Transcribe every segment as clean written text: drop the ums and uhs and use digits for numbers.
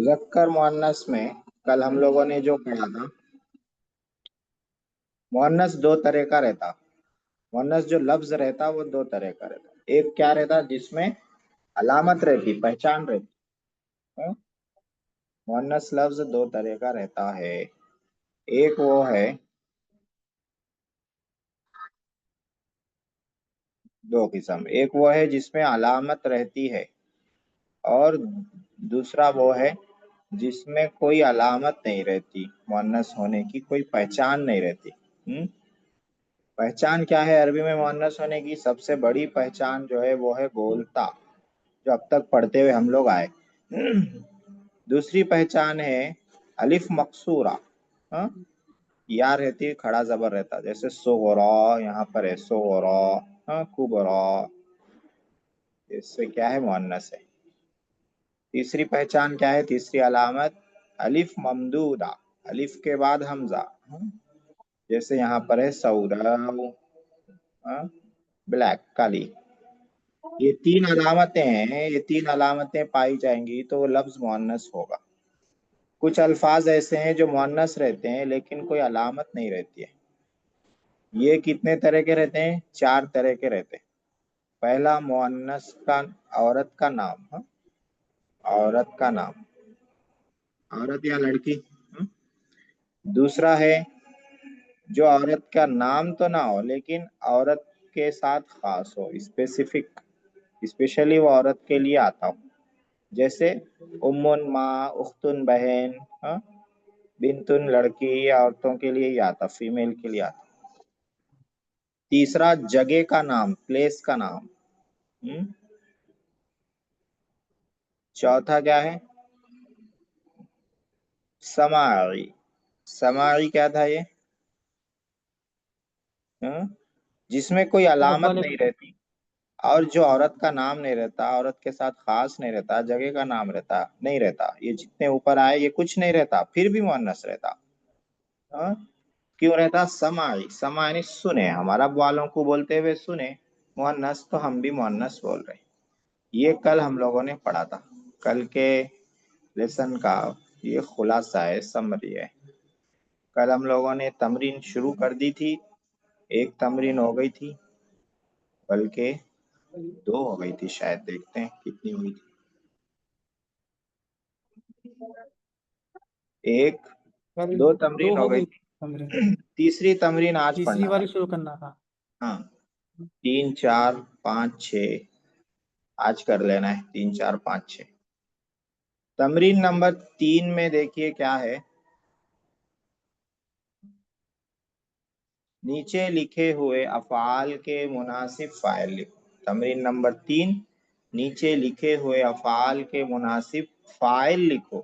मुज़क्कर मुअन्नस में कल हम लोगों ने जो पढ़ा था, मुअन्नस दो तरह का रहता। मुअन्नस जो लफ्ज रहता वो दो तरह का रहता। एक क्या रहता जिसमें अलामत रहती, पहचान रहती। हाँ? मुअन्नस लफ्ज दो तरह का रहता है। एक वो है, दो किस्म, एक वो है जिसमें अलामत रहती है और दूसरा वो है जिसमें कोई अलामत नहीं रहती, मुअन्नस होने की कोई पहचान नहीं रहती। पहचान क्या है अरबी में मुअन्नस होने की? सबसे बड़ी पहचान जो है वो है बोलता, जो अब तक पढ़ते हुए हम लोग आए। दूसरी पहचान है अलिफ मकसूरा। हाँ? या रहती है, खड़ा जबर रहता, जैसे सोगरा, यहाँ पर है सोगरा। हाँ, कुबरा, इससे क्या है? मुअन्नस है। तीसरी पहचान क्या है? तीसरी अलामत अलिफ ममदूदा, अलिफ के बाद हमजा। हाँ? जैसे यहाँ पर है सौदा, ब्लैक, काली। ये तीन अलामतें हैं, ये तीन अलामतें पाई जाएंगी तो वो लफ्ज मुअन्नस होगा। कुछ अल्फाज ऐसे हैं जो मुअन्नस रहते हैं लेकिन कोई अलामत नहीं रहती है। ये कितने तरह के रहते हैं? चार तरह के रहते हैं। पहला, मुअन्नस का औरत का नाम। हाँ? औरत का नाम, औरत या लड़की। दूसरा है जो औरत का नाम तो ना हो लेकिन औरत के साथ खास हो, स्पेसिफिक, स्पेशली वो औरत के लिए आता हो, जैसे उम्मुन माँ, उख्तुन बहन। हाँ? बिनतुन लड़की, औरतों के लिए ही आता, फीमेल के लिए आता। तीसरा, जगह का नाम, प्लेस का नाम। हम्म? चौथा क्या है? समाई। समाई क्या था ये? हाँ? जिसमें कोई अब अलामत वाले नहीं रहती और जो औरत का नाम नहीं रहता, औरत के साथ खास नहीं रहता, जगह का नाम रहता नहीं रहता, ये जितने ऊपर आए ये कुछ नहीं रहता, फिर भी मुअन्नस रहता। हाँ? क्यों रहता? समाई, समा यानी सुने, हमारा वालों को बोलते हुए सुने। मुअन्नस तो हम भी मुअन्नस बोल रहे हैं। ये कल हम लोगों ने पढ़ा था। कल के लेसन का ये खुलासा है, समरी है। कल हम लोगों ने तमरीन शुरू कर दी थी, एक तमरीन हो गई थी, बल्कि दो हो गई थी शायद, देखते हैं कितनी हुई थी। एक, वाली दो दो तमरीन हो हो गई गई थी। हमरे। तीसरी तमरीन आज तीसरी पढ़ना वाली भाई। शुरू करना था। हाँ, तीन चार पाँच छ, आज कर लेना है, तीन चार पाँच छ। तमरीन नंबर 3 में देखिए क्या है। नीचे लिखे हुए अफ़आल के मुनासिब फ़ाइल लिखो। तमरीन नंबर 3, नीचे लिखे हुए अफ़आल के मुनासिब फ़ाइल लिखो।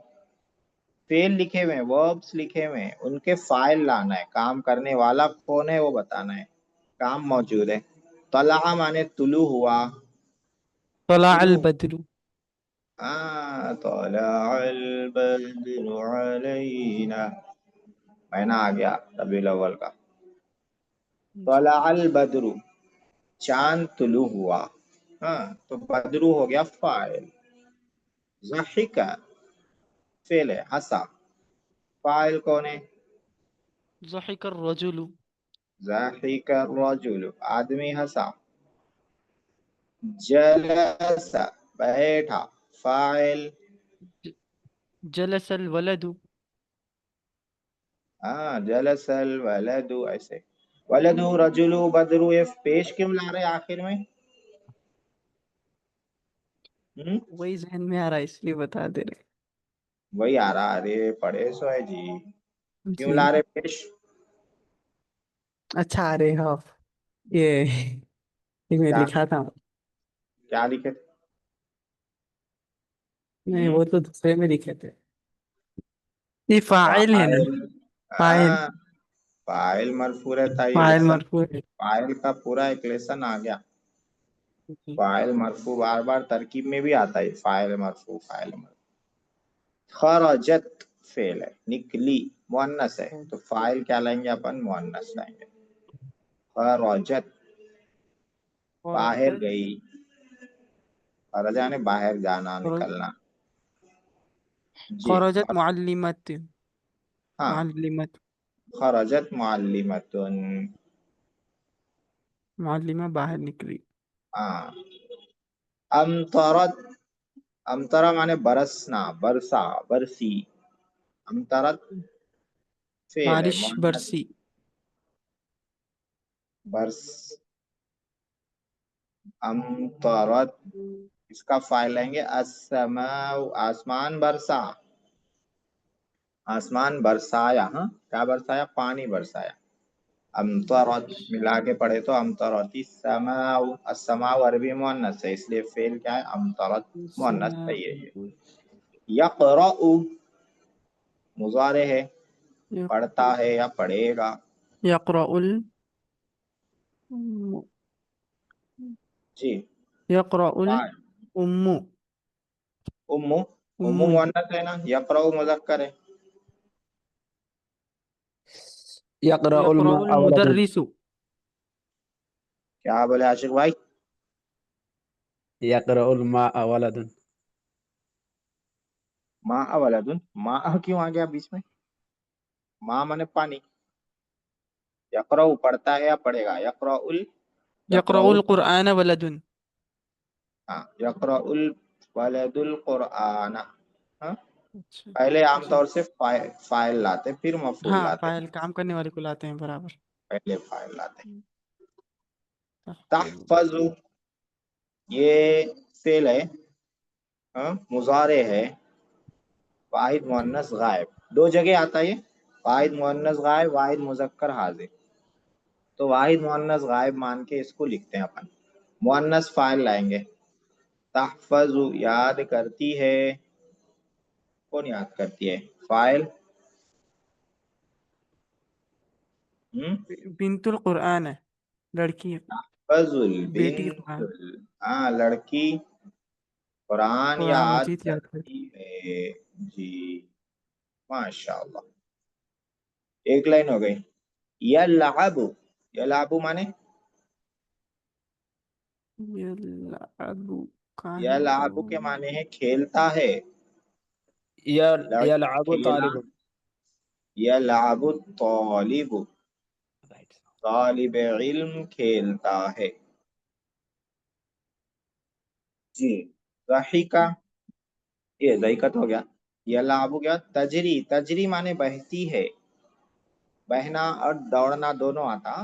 फेल लिखे हुए, वर्ब्स लिखे हुए, उनके फाइल लाना है। काम करने वाला कौन है वो बताना है। काम मौजूद है। तला माने तुलू हुआ। तला तुलू, अल बद्रु। तला अल बद्रु अलैना, महीना आ गया रबीउल अव्वल का। तला अल बद्रु, चांद तुलू हुआ। हाँ, तो बद्रु हो गया फाइल। ज़हिका फेल है, हंसा। फाइल कौन है? ज़हिक अर्रजुलु। ज़हिका रजुल, आदमी हंसा। जलस, बैठा, फाइल। ज- जलस अल वलदु। हाँ, जलसल वलदु, ऐसे। वलदु, रजुलु, बदरु, ये पेश क्यों ला रहे आखिर में? हम्म? वही जहन में आ रहा है इसलिए बता दे रहे। वही आ रहा, अरे पढ़े सो है जी। क्यों ला जी। रहे पेश? अच्छा अरे हाँ, ये एक में क्या? लिखा था। क्या लिखे थे? नहीं वो तो दूसरे में लिखे थे। ये फाइल है ना। फाइल। फाइल। हाँ, फाइल मरफू रहता है, ये फाइल लेसन। मरफूع है। फाइल का पूरा एक लेसन आ गया। जी। फाइल मरफू बार बार तरकीब में भी आता है, फाइल मरफू, फाइल मरफू। खरजत फेल है, निकली, मुअन्नस है, तो फाइल क्या लाएंगे अपन? मुअन्नस लाएंगे। खरजत, और बाहर गई। खरजा ने बाहर जाना, और निकलना। جی خرجت معلمت हाँ معلمت खरजत मुअल्लिमतुन। معلمہ باہر نکلی. हाँ अमतरत, अमतरा माने बरसना, बरसा, बरसी। अमतरत फेल है, بارش मुअन्नस برسی. बरस। अमतरत इसका फाइल लेंगे अस्समाउ, आसमान बरसा, आसमान बरसाया। हाँ क्या बरसाया? पानी बरसाया। अमतरत मिला के पढ़े तो अमतरती समाउ, अस्समाउ अरबी मुअन्नस है इसलिए फेल क्या है? अमतरत मुअन्नस सही है ये। यक़रअु मुज़ारे है, पढ़ता है या पढ़ेगा। يقرأ जी يقرأ फाइल الأم उम्मु, उम्मु أم मुअन्नस है ना, यक़रअु मुज़क्कर है। يقرأ يقرأ الماء ولد. المدرس. क्या बोले आशिक भाई? يقرأ الماء ولد. माँ वलदुन, माँ क्यों आ गया बीच में? माँ माने पानी। यक़रअु पढ़ता है या पढ़ेगा? यक़रअुल, يقرأ यक़रअुल, القرآن ولد. हाँ यक़रअुल वलदुल कुरआन। हाँ اچھا पहले جی आमतौर से फाइल लाते फिर मफूल ہاں लाते, فاعل کام کرنے والے کو لاتے ہیں برابر. पहले फाइल लाते। تحفظ तहफ़ज़ु ये फेल है, हाँ मुज़ारे है, वाहिद मुअन्नस गायब, दो जगह आता है ये, वाहिद मुअन्नस गायब, वाहिद मुज़क्कर हाजिर। तो वाहिद मुअन्नस गायब मान के इसको लिखते हैं अपन, मुअन्नस फाइल लाएंगे। तहफ़ज़ु याद करती है, कौन याद करती है? फाइल بنت القرآن ہے لڑکی ہے तहफ़ज़ुल بیٹی قرآن बिन्तुल, हाँ लड़की कुरान قرآن याद مجید یاد کر. करती है। जी माशाअल्लाह, एक लाइन हो गई। यलअबु, यलअबु माने, يلعب کہاں ہے यलअबु के माने है खेलता है, लड़का يلعب खेला। طالب. यलअबु तालिबु, तालिब इल्म खेलता है। जी ज़हीका, ये ज़हीकत हो गया। यलअबु क्या? तजरी, तजरी माने बहती है, बहना और दौड़ना दोनों आता,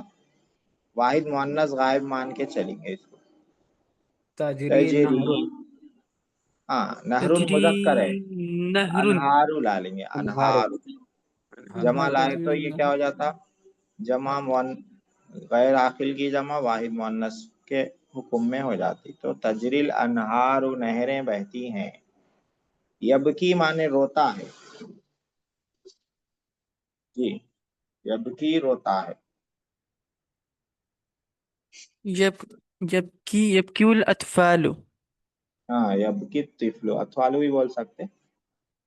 वाहिद मुअन्नस गायब मान के चलेंगे इसको। تجري तजरी, النهر. हाँ नहरुन تجری मुज़क्कर है, نهر अनहारू ला लेंगे, النهار. अनहारू। जमा النهار. लाए तो تجری ये क्या النهر. हो जाता? जमा मुअन, गैर आखिल की जमा वाहिद मुअन्नस के हुक्म में हो जाती। तो तजरिल अनहारू, नहरें बहती हैं। यबकी माने रोता है, जी यबकी रोता है। يبكي الأطفال. हाँ यबकी तिफलु, अथवालु भी बोल सकते।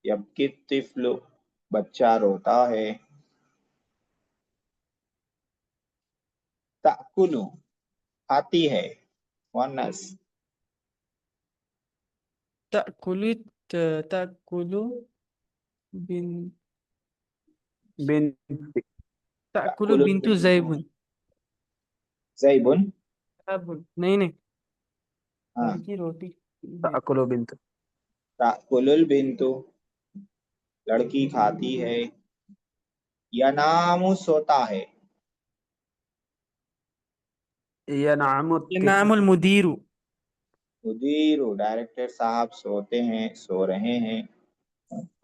यबकी तिफलु, बच्चा रोता है। ताकुलु खाती है, मुअन्नस। تأكل تأكل بن بنت. تأكل ताकुलुल بنت बिन्तु زيب. ज़ैबुन, نہیں نہیں हाँ لڑکی روٹی ہے. تأكل بنت. ताकुलुल बिन्तु, लड़की खाती है। यनामु सोता है, ينعم ينام الطفل. المدير. मुदीर डायरेक्टर साहब सोते हैं, सो रहे हैं।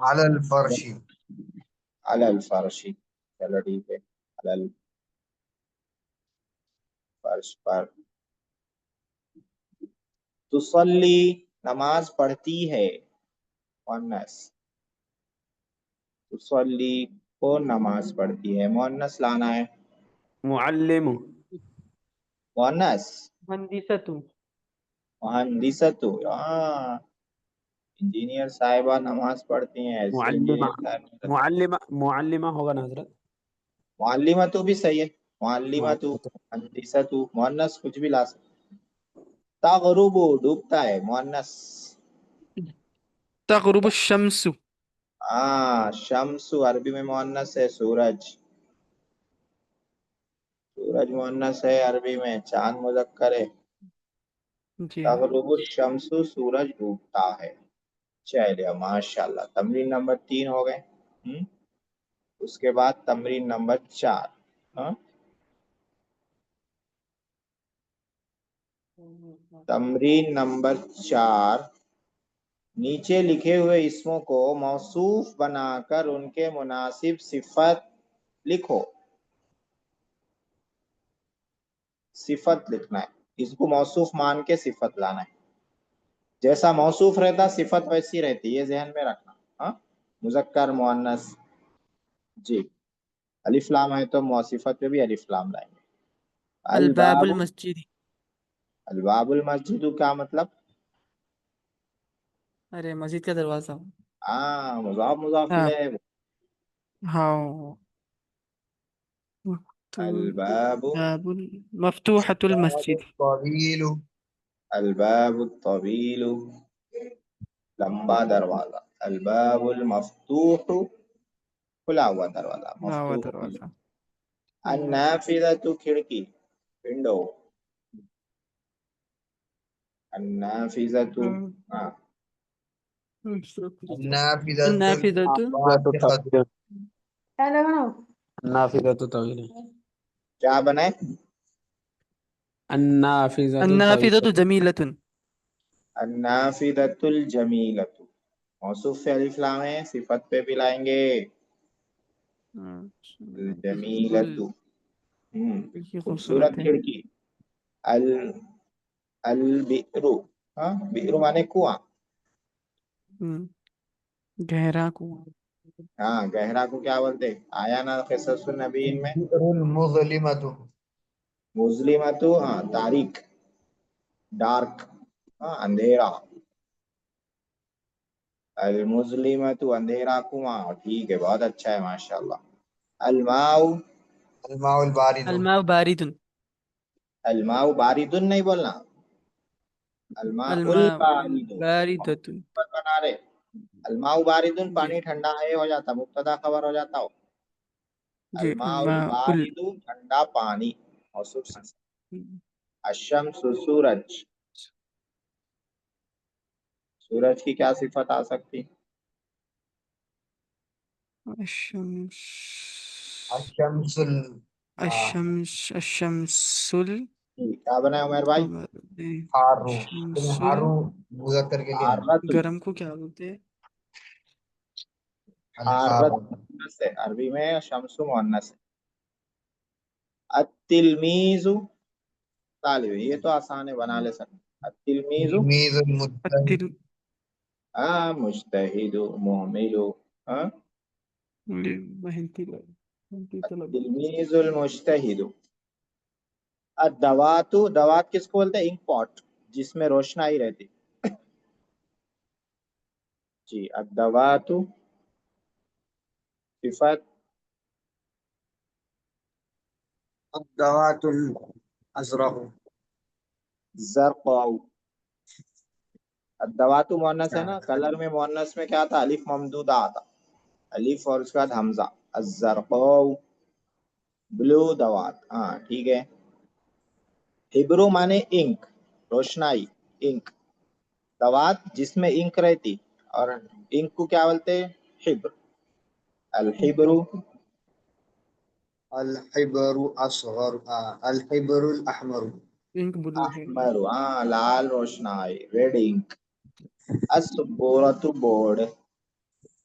على الفرش. अलल फर्शी, चलो ठीक है, अलल फर्श पर। तुसल्ली नमाज पढ़ती है, मुअन्नस। तुसल्ली कौन नमाज पढ़ती है? मुअन्नस लाना है, معلم. मुअन्नस। مهندسة. मुहंदिसतु, हाँ इंजीनियर साहिबा नमाज पढ़ती हैं, ऐसे इंजीनियर معلمة. साहब। معلمة होगा ना हजरत. मुअल्लिमतु भी सही है, मुअल्लिमतु, معلمة. मुहंदिसतु, मुअन्नस कुछ भी ला सकते। तगरुबु डूबता है, मुअन्नस। تغرب الشمس. हाँ, शम्सु अरबी में मुअन्नस है, सूरज। सूरज मुअन्नस है अरबी में, चांद मुज़क्कर है। जी तग़रुबु शम्सु, सूरज डूबता है। चलिए माशाल्लाह, तमरीन नंबर 3 हो गए। उसके बाद तमरीन नंबर 4। हाँ, तमरीन नंबर 4, नीचे लिखे हुए इसमों को मौसूफ बनाकर उनके मुनासिब सिफत लिखो। सिफत लिखना है, इसको मौसूफ मान के सिफत लाना है। जैसा मौसूफ रहता सिफत वैसी रहती, ये ज़हन में रखना। हाँ, मुज़क्कर मुअन्नस। जी, अलिफ लाम है तो सिफत पे भी अलिफ लाम लाएंगे। अलबाबुल अलबाबु, मस्जिद। अलबाबुल मस्जिद क्या मतलब? अरे मस्जिद का दरवाजा। हाँ, मुज़ाफ मुज़ाफ हाँ इलैह। हाँ। अलबाबु, बाबुल मफ्तूहतुल الباب मस्जिद। الطويل अलबाबु तवीलु, लंबा दरवाजा। अलबाबुल मफ्तूह, खुला हुआ दरवाजा, हाँ हुआ मफ्तूह। दरवाजा। अन्नाफिज़तु, खिड़की, विंडो। अन्नाफिज़तु, हाँ, النافذة नाफिदतु। الراسخة नाफिज़तु तवील। क्या बनाए? अन्नाफिज़तु अन्नाफिदतु तवील। जमीलतुन। अन्नाफिज़तुल जमीलतु, मौसूफ से अलिफ लाम है, सिफत पे भी लाएंगे। फुल। जमीलतु, ये खूबसूरत खूबसूरत है। खिड़की। अल अल बिरु, हाँ, बिरु माने कुआं। गहरा कुआं। हाँ, गहरा को क्या बोलते हैं? आया ना क़िससुन नबीय्यीन में। البئر المظلمة मुज़लिमतु, हाँ, तारीक, डार्क, हाँ, अंधेरा। अल मुज़लिमतु, अंधेरा कुआं। ठीक है, बहुत अच्छा है माशाल्लाह। अलमाउ, الماء البارد अलमाउ बारिदुन। अलमाउ बारिदुन नहीं बोलना, अलमाउल अलमाउ बारिदुन। बारिदतुन। पर बना रहे, अलमाउ बारिदुन, जी पानी ठंडा है हो जाता, मुब्तदा खबर हो जाता हो। जी अलमाउल अलमाउल। बारिदु, ठंडा पानी, मौसूफ सिफत। अशम्सु, सूरज, सूरज की क्या सिफत आ सकती? अशम्स। الشمس अशम्सुल क्या बनाए उमर भाई? कमर। الحار शम्सुल। الحار मुज़क्कर के लिए है हारतुल, गरम को क्या बोलते हैं? الحار हारत मुअन्नस है अरबी में, शम्सु मुअन्नस है। अत्तिलमीजु, तालिब, ये तो आसान है, बना ले सकते। अत्तिलमीजु, تلميذ المجتهد अतिल हाँ, मुज्तहिदु, मुहमिलु, हाँ, मेहनती लोग, मेहनती तलबा। तिलमीजुल मुज्तहिदु। अद्दवातु, दवात किसको बोलते हैं? इंक पॉट, जिसमें रोशनाई रहती। जी, अद्दवातु सिफत। الدوات الأزرق ज़रक़ाउ, अद्दवातु मुअन्नस है ना, कलर में मुअन्नस में क्या आता? अलिफ ममदूदा आता, अलिफ और उसके बाद हमजा। अज़्ज़रक़ाउ, ब्लू दवात, हाँ ठीक है। हिब्रू माने इंक, रोशनाई, इंक। दवात जिसमें इंक रहती, और इंक को क्या बोलते हैं? हिब्र। अल हिब्रू, الحبر أصغر الحبر الأحمر पिंक ब्लू है ये। अहमर, हाँ, लाल रोशनाई, रेड इंक। अस्सुबूरतु, बोर्ड।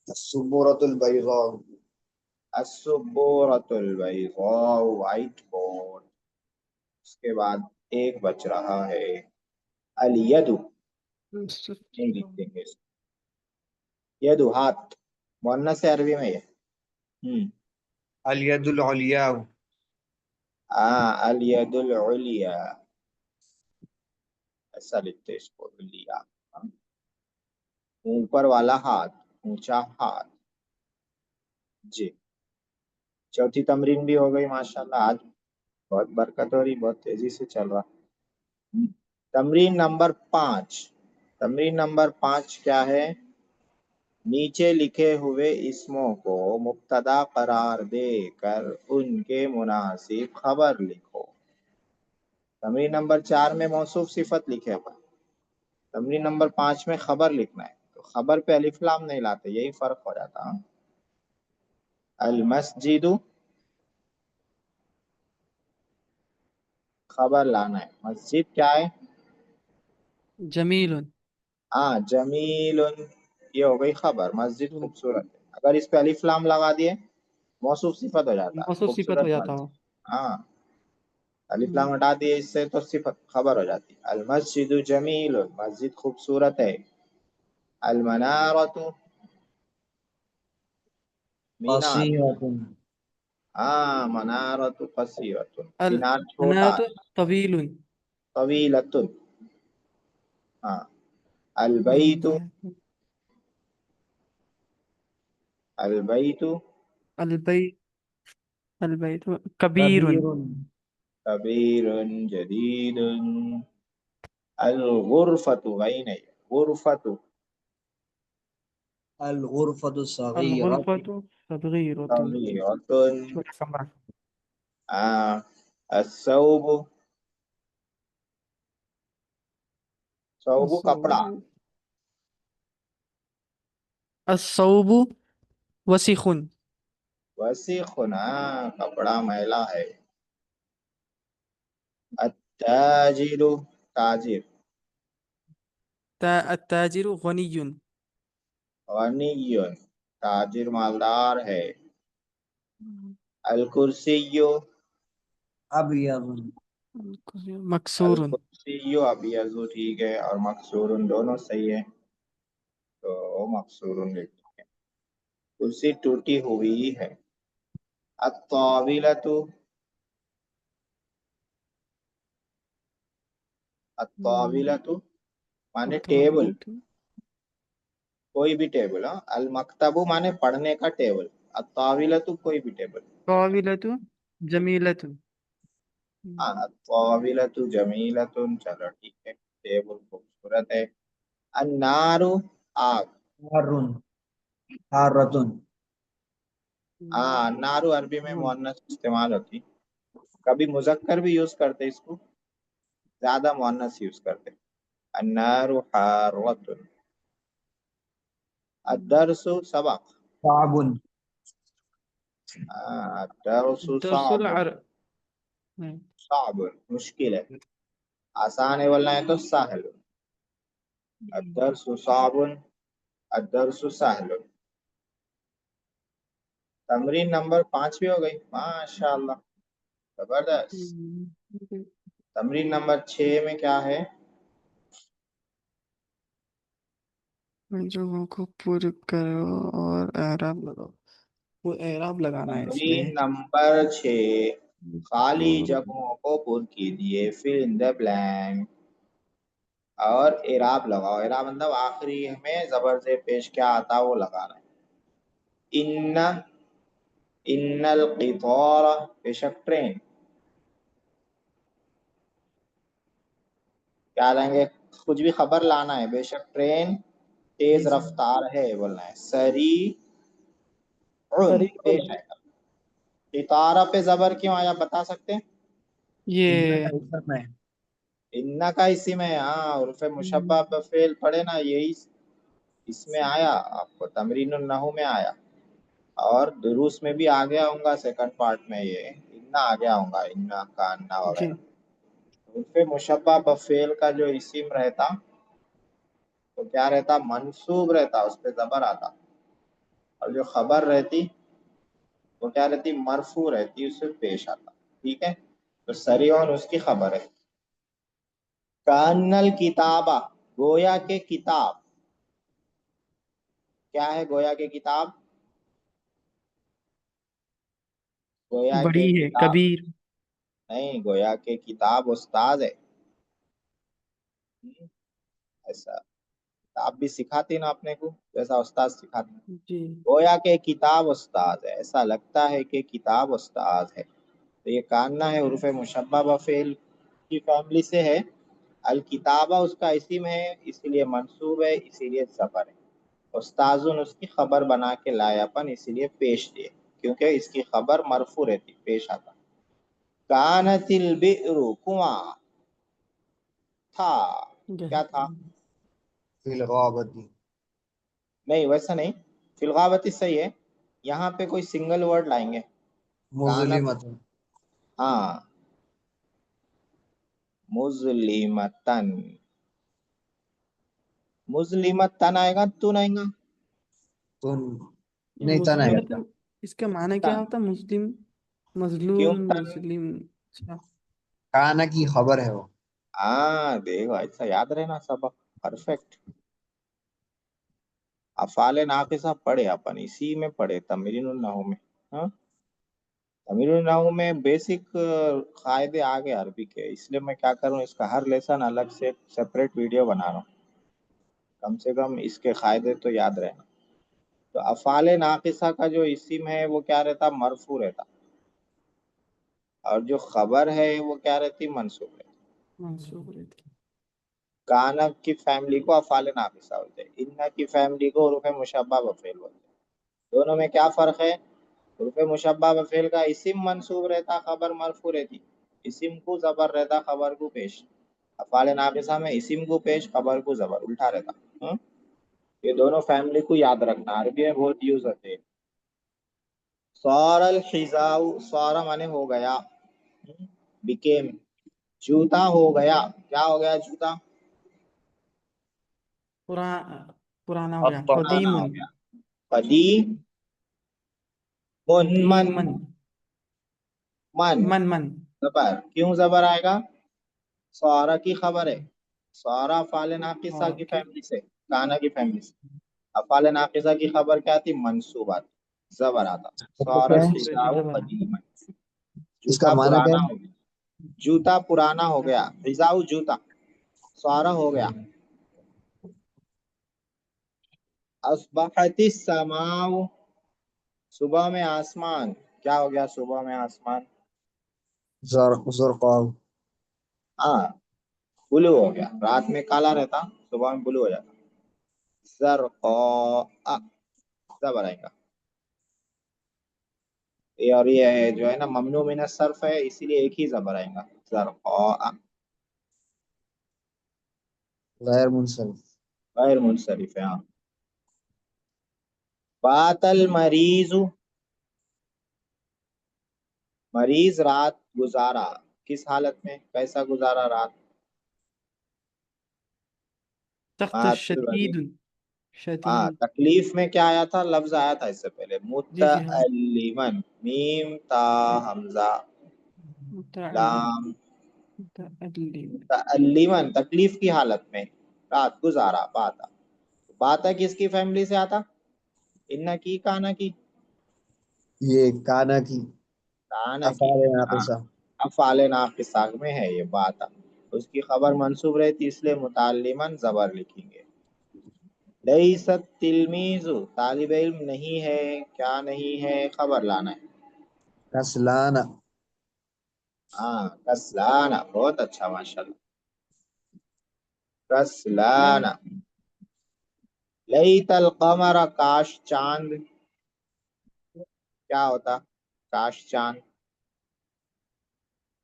السبورة البيضاء अस्सुबूरतुल बैज़ा, व्हाइट बोर्ड। उसके बाद एक बच रहा है, अल यदु, नहीं लिखेंगे इसको। यदु, हाथ, मुअन्नस है अरबी में ये। اليد العليا अल यदुल उलिया, ऐसा लिखते हैं इसको, उलिया, हाँ, ऊपर वाला हाथ, ऊंचा हाथ। जी, चौथी तमरीन भी हो गई माशाल्लाह। आज बहुत बरकत हो रही, बहुत तेजी से चल रहा। तमरीन नंबर 5, तमरीन नंबर 5 क्या है? नीचे लिखे हुए इसमों को मुब्तदा करार देकर उनके मुनासिब खबर लिखो। तमरीन नंबर 4 में मौसूफ सिफत लिखे हुए, तमरीन नंबर 5 में खबर लिखना है, तो खबर पे अलिफ लाम नहीं लाते, यही फर्क हो जाता है। अल मस्जिदु खबर लाना है, मस्जिद क्या है? जमील हाँ जमीलुन, ये हो गई खबर, मस्जिद खूबसूरत है। अगर इस पे अलिफ लाम लगा दिए मौसूफ सिफत हो जाता, मौसूफ सिफत हो खूबसूरत जाता मस्जिद। हो। हाँ अलिफ लाम हटा दिए इससे तो सिफत खबर हो जाती। अल मस्जिदु जमीलुन, मस्जिद खूबसूरत है। अल मनारतु मीनार, قصيرة हाँ मनारतु कसीरतुन, अल मीनार छोटा मनातु है। तवील तवीलतुन, हाँ। अल बैतु, अल बैतु अलबैत अलबैत कबीर كبير कबीरुन जदीदुन। अल गुरफतु, वही नहीं, गुरफतु الغرفة الصغيرة अलगुरफतु सगीरतुन सगीरतुन। छोटा कमरा। अस्सौबु, सौबु कपड़ा, अस्सौबु वसीखुन वसीखुन, कपड़ा मैला है। अत्ताजिरु ताजिर, अत्ताजिरु गनियुन गनियुन ताजिर मालदार है। अल कुर्सियु, أبيض अल मकसूरुन कुर्सियु अबियजु ठीक है, और मकसूरुन दोनों सही है, तो मकसूरुन लिखते हैं। कुर्सी टूटी हुई है। अत्ताविलतु, अत्ताविलतु माने टेबल, कोई भी टेबल। हाँ अल मकतबु माने पढ़ने का टेबल, अत्ताविलतु कोई भी टेबल। ताविलतु जमीलतुन हाँ अत्ताविलतु जमीलतुन, चलो ठीक है, टेबल खूबसूरत है। अन्नारु आग, حار حارة नारू अरबी में मुअन्नस इस्तेमाल होती, कभी मुजक्कर भी यूज करते इसको, ज्यादा मुअन्नस यूज करते। अन्नारु हारतुन। अद्दरसु सबक, صعب अद्दरसु दरसुल साबुन, अर साबुन मुश्किल है, आसान है बोलना है तो साहल। अद्दरसु साबुन, अद्दरसु साहल। तमरीन नंबर 5 भी हो गई, माशाल्लाह, जबरदस्त। तमरीन नंबर 6 में क्या है? जगहों को पूरी करो और एराब लगाओ। वो एराब लगाना है तमरीन इसमें। नंबर 6, खाली और जगहों को पुर कीजिए, फिल इन द ब्लैंक, और एराब लगाओ। एराब मतलब आखिरी में जबर से पेश क्या आता है वो लगाना है। इन्ना, इन्नल क़ितारा, बेशक ट्रेन, क्या लेंगे, कुछ भी खबर लाना है, बेशक ट्रेन तेज रफ्तार है बोलना है। सरी उन पेश आएगा। क़ितारा पे जबर क्यों आया बता सकते हैं? ये इन्ना का इसी में, हाँ उर्फ़े मुशब्बह बफ़ेल पढ़े ना, यही इसमें आया आपको, तमरीन नहू में आया, और दुरूस में भी आ गया होगा सेकंड पार्ट में, ये इन्ना आ गया होगा, इन्ना का अन्ना जी वगैरह। उर्फ़े मुशब्बह बफ़ेल का जो इसिम रहता तो क्या रहता, मंसूब रहता, उस पे जबर आता, और जो खबर रहती वो क्या रहती, मरफू रहती, उससे पेश आता। ठीक है, तो सरीउन उसकी खबर है। कान्नल किताबा, गोया के किताब, क्या है गोया के किताब? गोया बड़ी के है किताब कबीर। नहीं, गोया के किताब उस्ताद है। ऐसा किताब भी सिखाती ना अपने को, जैसा उस्ताद सिखाते। जी गोया के किताब उस्ताद है, ऐसा लगता है कि किताब उस्ताद है, तो ये कान्ना है उर्फ़े मुशब्बह व फ़ेल की फैमिली से है। अल किताबा उसका इस्म है, इसीलिए मंसूब है, इसीलिए ज़बर है। استاذن اس کی خبر بنا کے لائے اپن اسی لیے پیش دیے کیونکہ اس کی خبر مرفوع رہتی پیش آتا. کانت البئر کنواں تھا کیا تھا فی الغابتی نہیں ویسا نہیں فی الغابتی صحیح ہے یہاں پہ کوئی سنگل ورڈ لائیں گے مظلمت ہاں مظلمتن مظلمتن آئے گا تن آئے گا تن یہ نہیں تن ہے مسلم اس کا معنی کیا تن ہوتا ہے؟ مسلم کیوں مظلوم تن مسلم. اچھا کانا کی خبر ہے وہ ہاں دیکھو ایسا یاد رہنا سبق پرفیکٹ. افعال ناقصہ پڑھے اپن اسی میں پڑھے تمرین النحو میں. ہاں تمرین النحو میں بیسک قاعدے آ گئے عربی کے اس لیے میں کیا کروں اس کا ہر لیسن الگ سے سپریٹ ویڈیو بنا رہا ہوں کم سے کم اس کے قاعدے تو یاد رہنا. تو افعال ناقصہ کا جو اسم ہے وہ کیا رہتا مرفوع رہتا اور جو خبر ہے وہ کیا رہتی منصوب رہتی. منصوب رہتی. کانا کی فیملی کو افعال ناقصہ ہوتے ہیں ان کی فیملی کو حروف مشبہ بفعل ہوتے ہیں. دونوں میں کیا فرق ہے حروف مشبہ بفعل کا اسم منصوب رہتا خبر مرفوع رہتی اسم کو زبر رہتا خبر کو پیش. افعال ناقصہ میں اسم کو پیش خبر کو زبر الٹا رہتا. یہ دونوں فیملی کو یاد رکھنا عربی میں بہت یوز ہوتے ہیں. صار الحذاء صار مانے ہو گیا became جوتا ہو گیا کیا ہو گیا جوتا پرانا ہو گیا. الطعام قدیم پرانا ہو گیا قدیم من قدیم من من زبر کیوں زبر آئے گا سوارا کی خبر ہے سوارا افعال ناقصہ کی فیملی سے کانا کی فیملی سے افعال ناقصہ کی خبر کیا تھی منصوبات زبر آتا سوارا کیا ہے منصوب رہتی الحذاء زبر. قدیما اس کا جوتا معنی کیا پرانا ہے ہو گیا جوتا پرانا ہو گیا حذاء جوتا سوارا ہو گیا. اصبحت السماء صبح میں آسمان کیا ہو گیا صبح میں آسمان زرقاء ہاں بلو ہو گیا رات میں کالا رہتا صبح میں بلو ہو جاتا. زرقاء زبر آئے گا اور یہ جو ہے نا ممنوع من الصرف ہے اسی لیے ایک ہی زبر آئے گا زرقاء غیر منصرف غیر منصرف ہے. ہاں بات المریض مریض رات گزارا کس حالت میں کیسا گزارا رات سخت بات المریض شدید ہاں شدید. تکلیف میں کیا آیا تھا لفظ آیا تھا اس سے پہلے جی جی ہاں متألمن میم تا حمزہ لام متعلم. متألمن تکلیف کی حالت میں رات گزارا باتا باتا کس کی فیملی سے آتا ان کی کانا کی یہ کانا کی کانا کی افعال ہاں ناقصہ افعال ناقصہ میں ہے یہ باتا اس کی خبر منصوب رہتی اس لیے متعلمن زبر لکھیں گے. لیست تلمیذ طالب علم نہیں ہے کیا نہیں ہے خبر لانا ہے. کسلانا ہاں کسلانا بہت اچھا ماشاءاللہ کسلانا. لیت القمر کاش چاند کیا ہوتا کاش چاند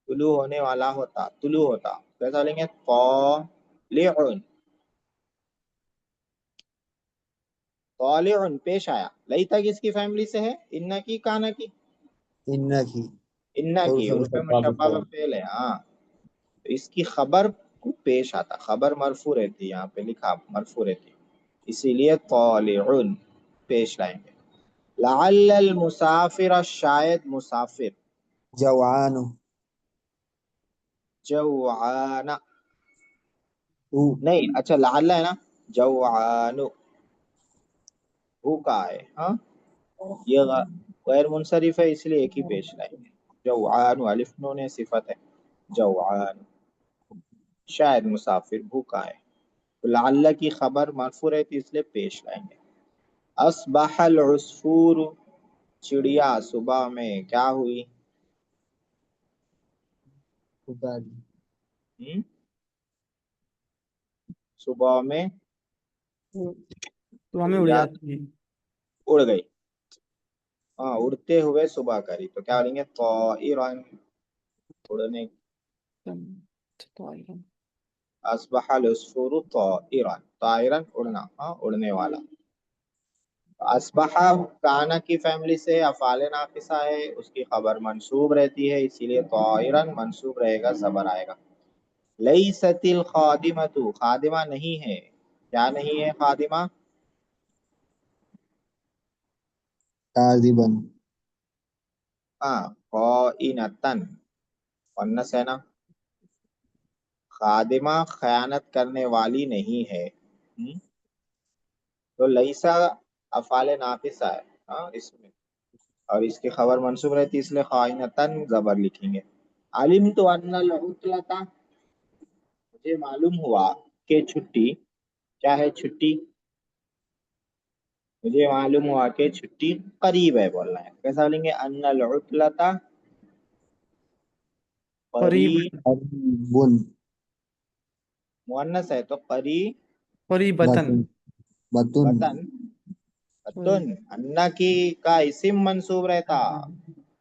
طلوع ہونے والا ہوتا طلوع ہوتا کیسا لیں گے طالع طالع پیش آیا. لیتا کس کی فیملی سے ہے ان کی کانا کی ان کی ان کی حروف مشبہ فعل ہے. ہاں اس کی خبر کو پیش آتا خبر مرفوع رہتی یہاں پہ لکھا مرفوع رہتی اسی لیے طالع پیش لائیں گے. لعل المسافر شاید مسافر جوعان جوعان او نہیں اچھا لعل ہے نا جوعان بھوکا ہے. ہاں یہ غیر منصرف ہے اس لیے ایک ہی پیش لائیں گے. جوعان الف نون صفت ہے جوعان شاید مسافر بھوکا ہے. لعل کی خبر مرفوع رہتی اس لیے پیش لائیں گے. اصبح العصفور چڑیا صبح میں کیا ہوئی خدا دی صبح میں तो हमें उड़ या जाती है। उड़ गई, हाँ उड़ते हुए सुबह करी, तो क्या बोलेंगे ताइरन, उड़ने। ताइरन। अस्बहल उसफूरु ताइरन, ताइरन उड़ना, हाँ उड़ने वाला। अस्बहा काना की फैमिली से, अफाले नाफिसा है, उसकी खबर मंसूब रहती है, इसीलिए ताइरन मंसूब रहेगा, जबर आएगा। लईसतिल खादिमतु, खादिमा नहीं है, क्या नहीं है खादिमा? काजिबन। हाँ खाइनतन, मुअन्नस है ना। खादिमा खयानत करने वाली नहीं है। तो लईसा अफाले नाफिसा है, हाँ इसमें, और इसकी खबर मंसूब रहती है, इसलिए खाइनतन जबर लिखेंगे। आलिम तो अन्नल उतलता, मुझे मालूम हुआ कि छुट्टी, क्या है छुट्टी? मुझे मालूम हुआ कि छुट्टी करीब है, बोलना है। कैसा बोलेंगे? अन्नल उतलता करीब। करीब, करीबुन। मुअन्नस है तो करी करीबतन। बतुन। बतुन। बतन, करी। बतुन। अन्ना की का इसिम मंसूब रहता,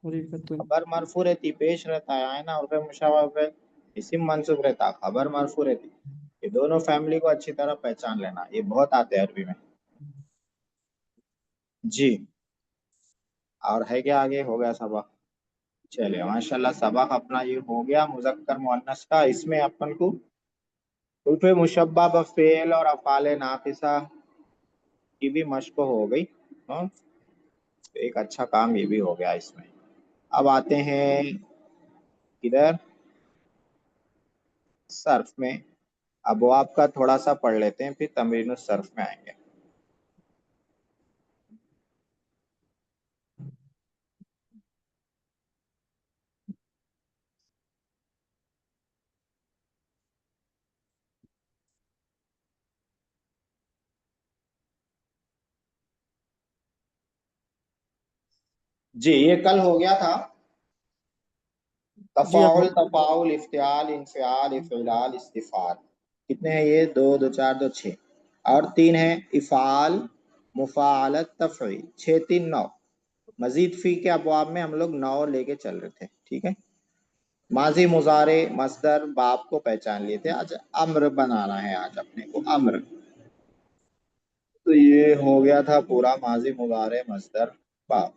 करीबतन। खबर मरफू रहती, पेश रहता है ना, और मुशाबह पे इसिम मंसूब रहता, खबर मरफू रहती। ये दोनों फैमिली को अच्छी तरह पहचान लेना, ये बहुत आते हैं अरबी में। जी, और है क्या आगे? हो गया सबक? चलिए माशाल्लाह, सबक अपना ये हो गया मुज़क्कर मुअन्नस का। इसमें अपन को उल्फे मुशब्बा ब फेल और अफाले नाफिसा की भी मश्क हो गई, हाँ? तो एक अच्छा काम ये भी हो गया इसमें। अब आते हैं इधर सर्फ में। अब वो आपका थोड़ा सा पढ़ लेते हैं, फिर तमरीन सर्फ में आएंगे। जी, ये कल हो गया था। जी आप। तफाउल, तफाउल, इफ्तियाल, इंफियाल, इफिलाल, इस्तिफाल। कितने हैं ये? दो दो चार दो छः, और तीन है इफ़ाल, मुफ़ालत, तफ़ईल। छः तीन नौ। मजीद फी के अबवाब में हम लोग नौ लेके चल रहे थे, ठीक है। माजी, मुजारे, मसदर, बाप को पहचान लिए थे। आज अम्र बनाना है, आज अपने को अम्र। तो ये हो गया था पूरा माजी, मुजारे, मसदर, बाप।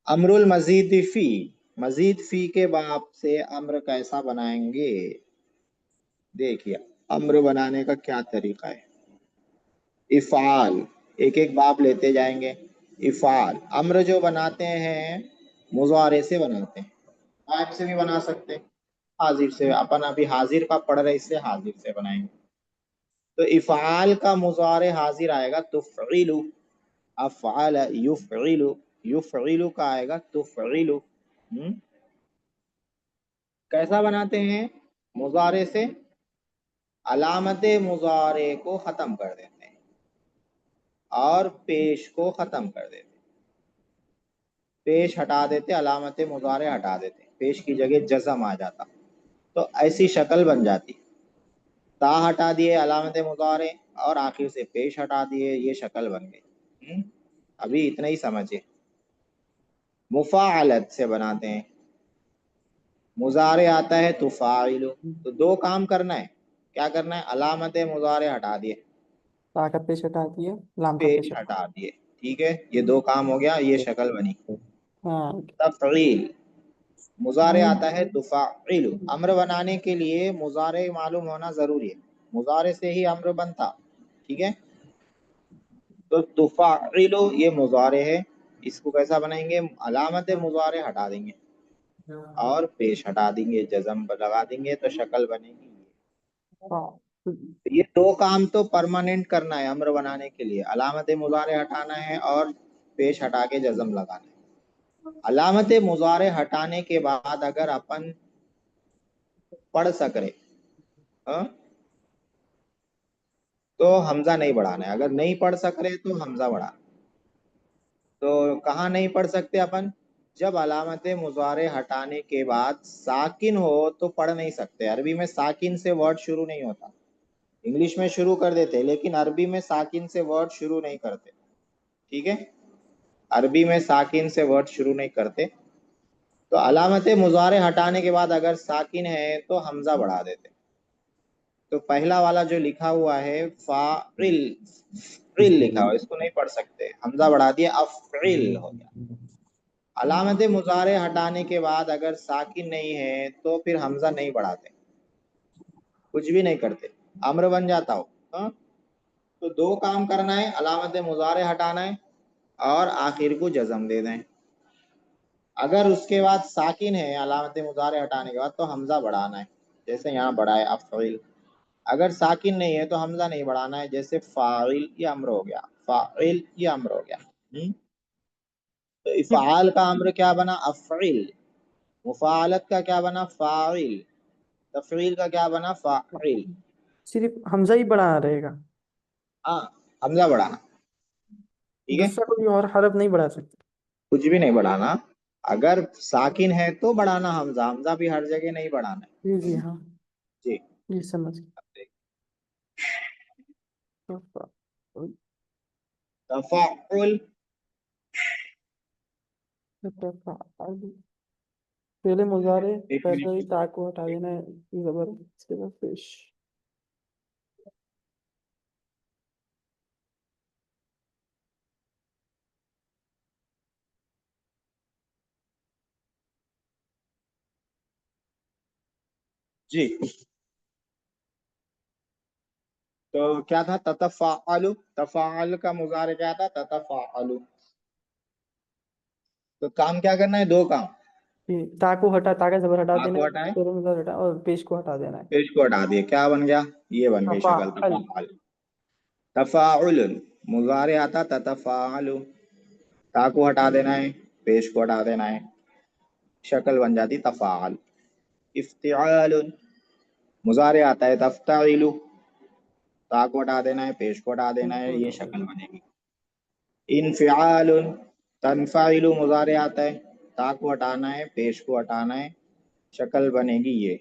अमरुल मजीद फी, मजीद फी के बाप से अम्र कैसा बनाएंगे? देखिए अम्र बनाने का क्या तरीका है। इफ़ाल, एक एक बाप लेते जाएंगे। इफ़ाल अम्र जो बनाते हैं मुजारे से बनाते हैं, गायब से भी बना सकते हैं, हाजिर से। अपन अभी हाजिर का पढ़ रहे, इससे हाजिर से बनाएंगे। तो इफ़ाल का मुजारे हाजिर आएगा तुफ़इलु, अफ़अल युफ़इलु, युफ़इलु का आएगा तुफ़इलु। कैसा बनाते हैं? मुजारे से अलामत मुजारे को ख़त्म कर देते हैं और पेश को ख़त्म कर देते हैं। पेश हटा देते, अलामत मुजारे हटा देते, पेश की जगह जज़म आ जाता, तो ऐसी शक्ल बन जाती। ता हटा दिए, अलामत मुजारे, और आखिर से पेश हटा दिए, ये शक्ल बन गई। अभी इतना ही समझिए। मुफ़ाअलत से बनाते हैं, मुजारे आता है तुफ़ाइलु, तो दो काम करना है। क्या करना है? अलामत मुजारे हटा दिए, ताकत पेश हटाती है, लाम का पेश पेश। हटा दिए, ठीक है। ये दो काम हो गया, ये शक्ल बनी। हाँ। तफ़ईल, मुजारे आता है तुफ़ाइलु। अम्र बनाने के लिए मुजारे मालूम होना जरूरी है, मुजारे से ही अम्र बनता, ठीक है। तो तुफ़ाइलु ये मुजारे है, इसको कैसा बनाएंगे? अलामत मुजारे हटा देंगे और पेश हटा देंगे, जज़म लगा देंगे, तो शक्ल बनेगी। हाँ। ये दो काम तो परमानेंट करना है अम्र बनाने के लिए, अलामत मुजारे हटाना है और पेश हटा के जज़म लगाना है। अलामत मुजारे हटाने के बाद अगर अपन पढ़ सक रहे, हाँ, तो हमजा नहीं बढ़ाना है। अगर नहीं पढ़ सक रहे तो हमजा बढ़ा। तो कहाँ नहीं पढ़ सकते अपन? जब अलामत मुजारे हटाने के बाद साकिन हो तो पढ़ नहीं सकते। अरबी में साकिन से वर्ड शुरू नहीं होता, انگلش میں شروع کر دیتے لیکن عربی میں ساکن سے ورڈ شروع نہیں کرتے. ٹھیک ہے, عربی میں ساکن سے ورڈ شروع نہیں کرتے. تو علامت مضارع ہٹانے کے بعد اگر ساکن ہے تو حمزہ بڑھا دیتے. تو پہلا والا جو لکھا ہوا ہے فاعل لکھا ہوا, اس کو نہیں پڑھ سکتے, حمزہ بڑھا دیا افعل ہو گیا. علامت مضارع ہٹانے کے بعد اگر ساکن نہیں ہے تو پھر حمزہ نہیں بڑھاتے, کچھ بھی نہیں کرتے, امر بن جاتا ہو. تو دو کام کرنا ہے, علامت مضارع ہٹانا ہے اور آخر کو جزم دے دیں. اگر اس کے بعد ساکن ہے علامت مضارع ہٹانے کے بعد تو حمزہ بڑھانا ہے, جیسے یہاں بڑھائے افعل. اگر ساکن نہیں ہے تو حمزہ نہیں بڑھانا ہے, جیسے فاعل یہ امر ہو گیا, فاعل یہ امر ہو گیا. تو افعال کا امر کیا بنا افعل, مفاعلت کا کیا بنا فاعل, تفعیل کا کیا بنا فاعل. صرف حمزہ ہی بڑھانا رہے گا, ہاں حمزہ بڑھانا. ٹھیک ہے, دوسرا کوئی اور حرف نہیں بڑھا سکتے. کچھ بھی نہیں بڑھانا. اگر ساکن ہے تو بڑھانا حمزہ, حمزہ بھی ہر جگہ نہیں بڑھانا ہے. جی جی ہاں جی جی سمجھ گیا. تفعل, پہلے مضارع ایک پہلے ہی منٹ, تا کو ہٹا دینا ہے, زبر اس کے بعد پیش. جی تو کیا تھا تتفاعل, تفاعل کا مضارع کیا تھا تتفاعل. تو کام کیا کرنا ہے, دو کام, تا کو ہٹا, تا کا زبر ہٹا تا دینا کو ہے, ہٹائیں پہلے مضارع ہٹا اور پیش کو ہٹا دینا ہے. پیش کو ہٹا دیے, کیا بن گیا, یہ بن گئی شکل تفاعل. تفاعل. تفاعل مضارع آتا تتفاعل, تا کو ہٹا دینا ہے, پیش کو ہٹا دینا ہے, شکل بن جاتی تفاعل. افتعال مضارع آتا ہے تفتعل, تا کو ہٹا دینا ہے, پیش کو ہٹا دینا ہے, یہ شکل بنے گی. انفعال تنفعل مضارع آتا ہے, تا کو ہٹانا ہے, پیش کو ہٹانا ہے, شکل بنے گی یہ.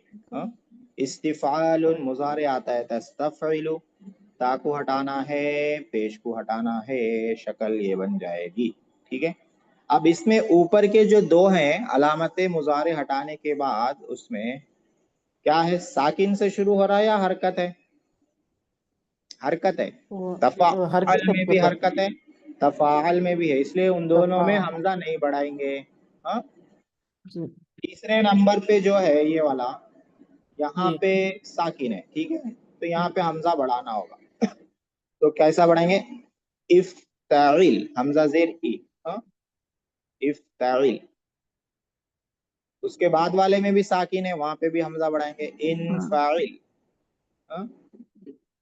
استفعال مضارع آتا ہے تستفعل, تا کو ہٹانا ہے, پیش کو ہٹانا ہے, شکل یہ بن جائے گی. ٹھیک ہے, اب اس میں اوپر کے جو دو ہیں علامت مضارع ہٹانے کے بعد, اس میں کیا ہے, ساکن سے شروع ہو رہا ہے یا حرکت ہے, حرکت ہے. تفاعل حرکت میں بھی مطلب حرکت ہے, تفاعل میں بھی ہے, اس لیے ان دونوں میں حمزہ نہیں بڑھائیں گے. ہاں, جی تیسرے نمبر پہ جو ہے یہ والا, یہاں جی پہ ساکن ہے. ٹھیک ہے, تو یہاں پہ حمزہ بڑھانا ہوگا. تو کیسا بڑھائیں گے, افتعل, حمزہ زیر ای, افتعل. اس کے بعد والے میں بھی ساکن ہے, وہاں پہ بھی حمزہ بڑھائیں گے, انفعل.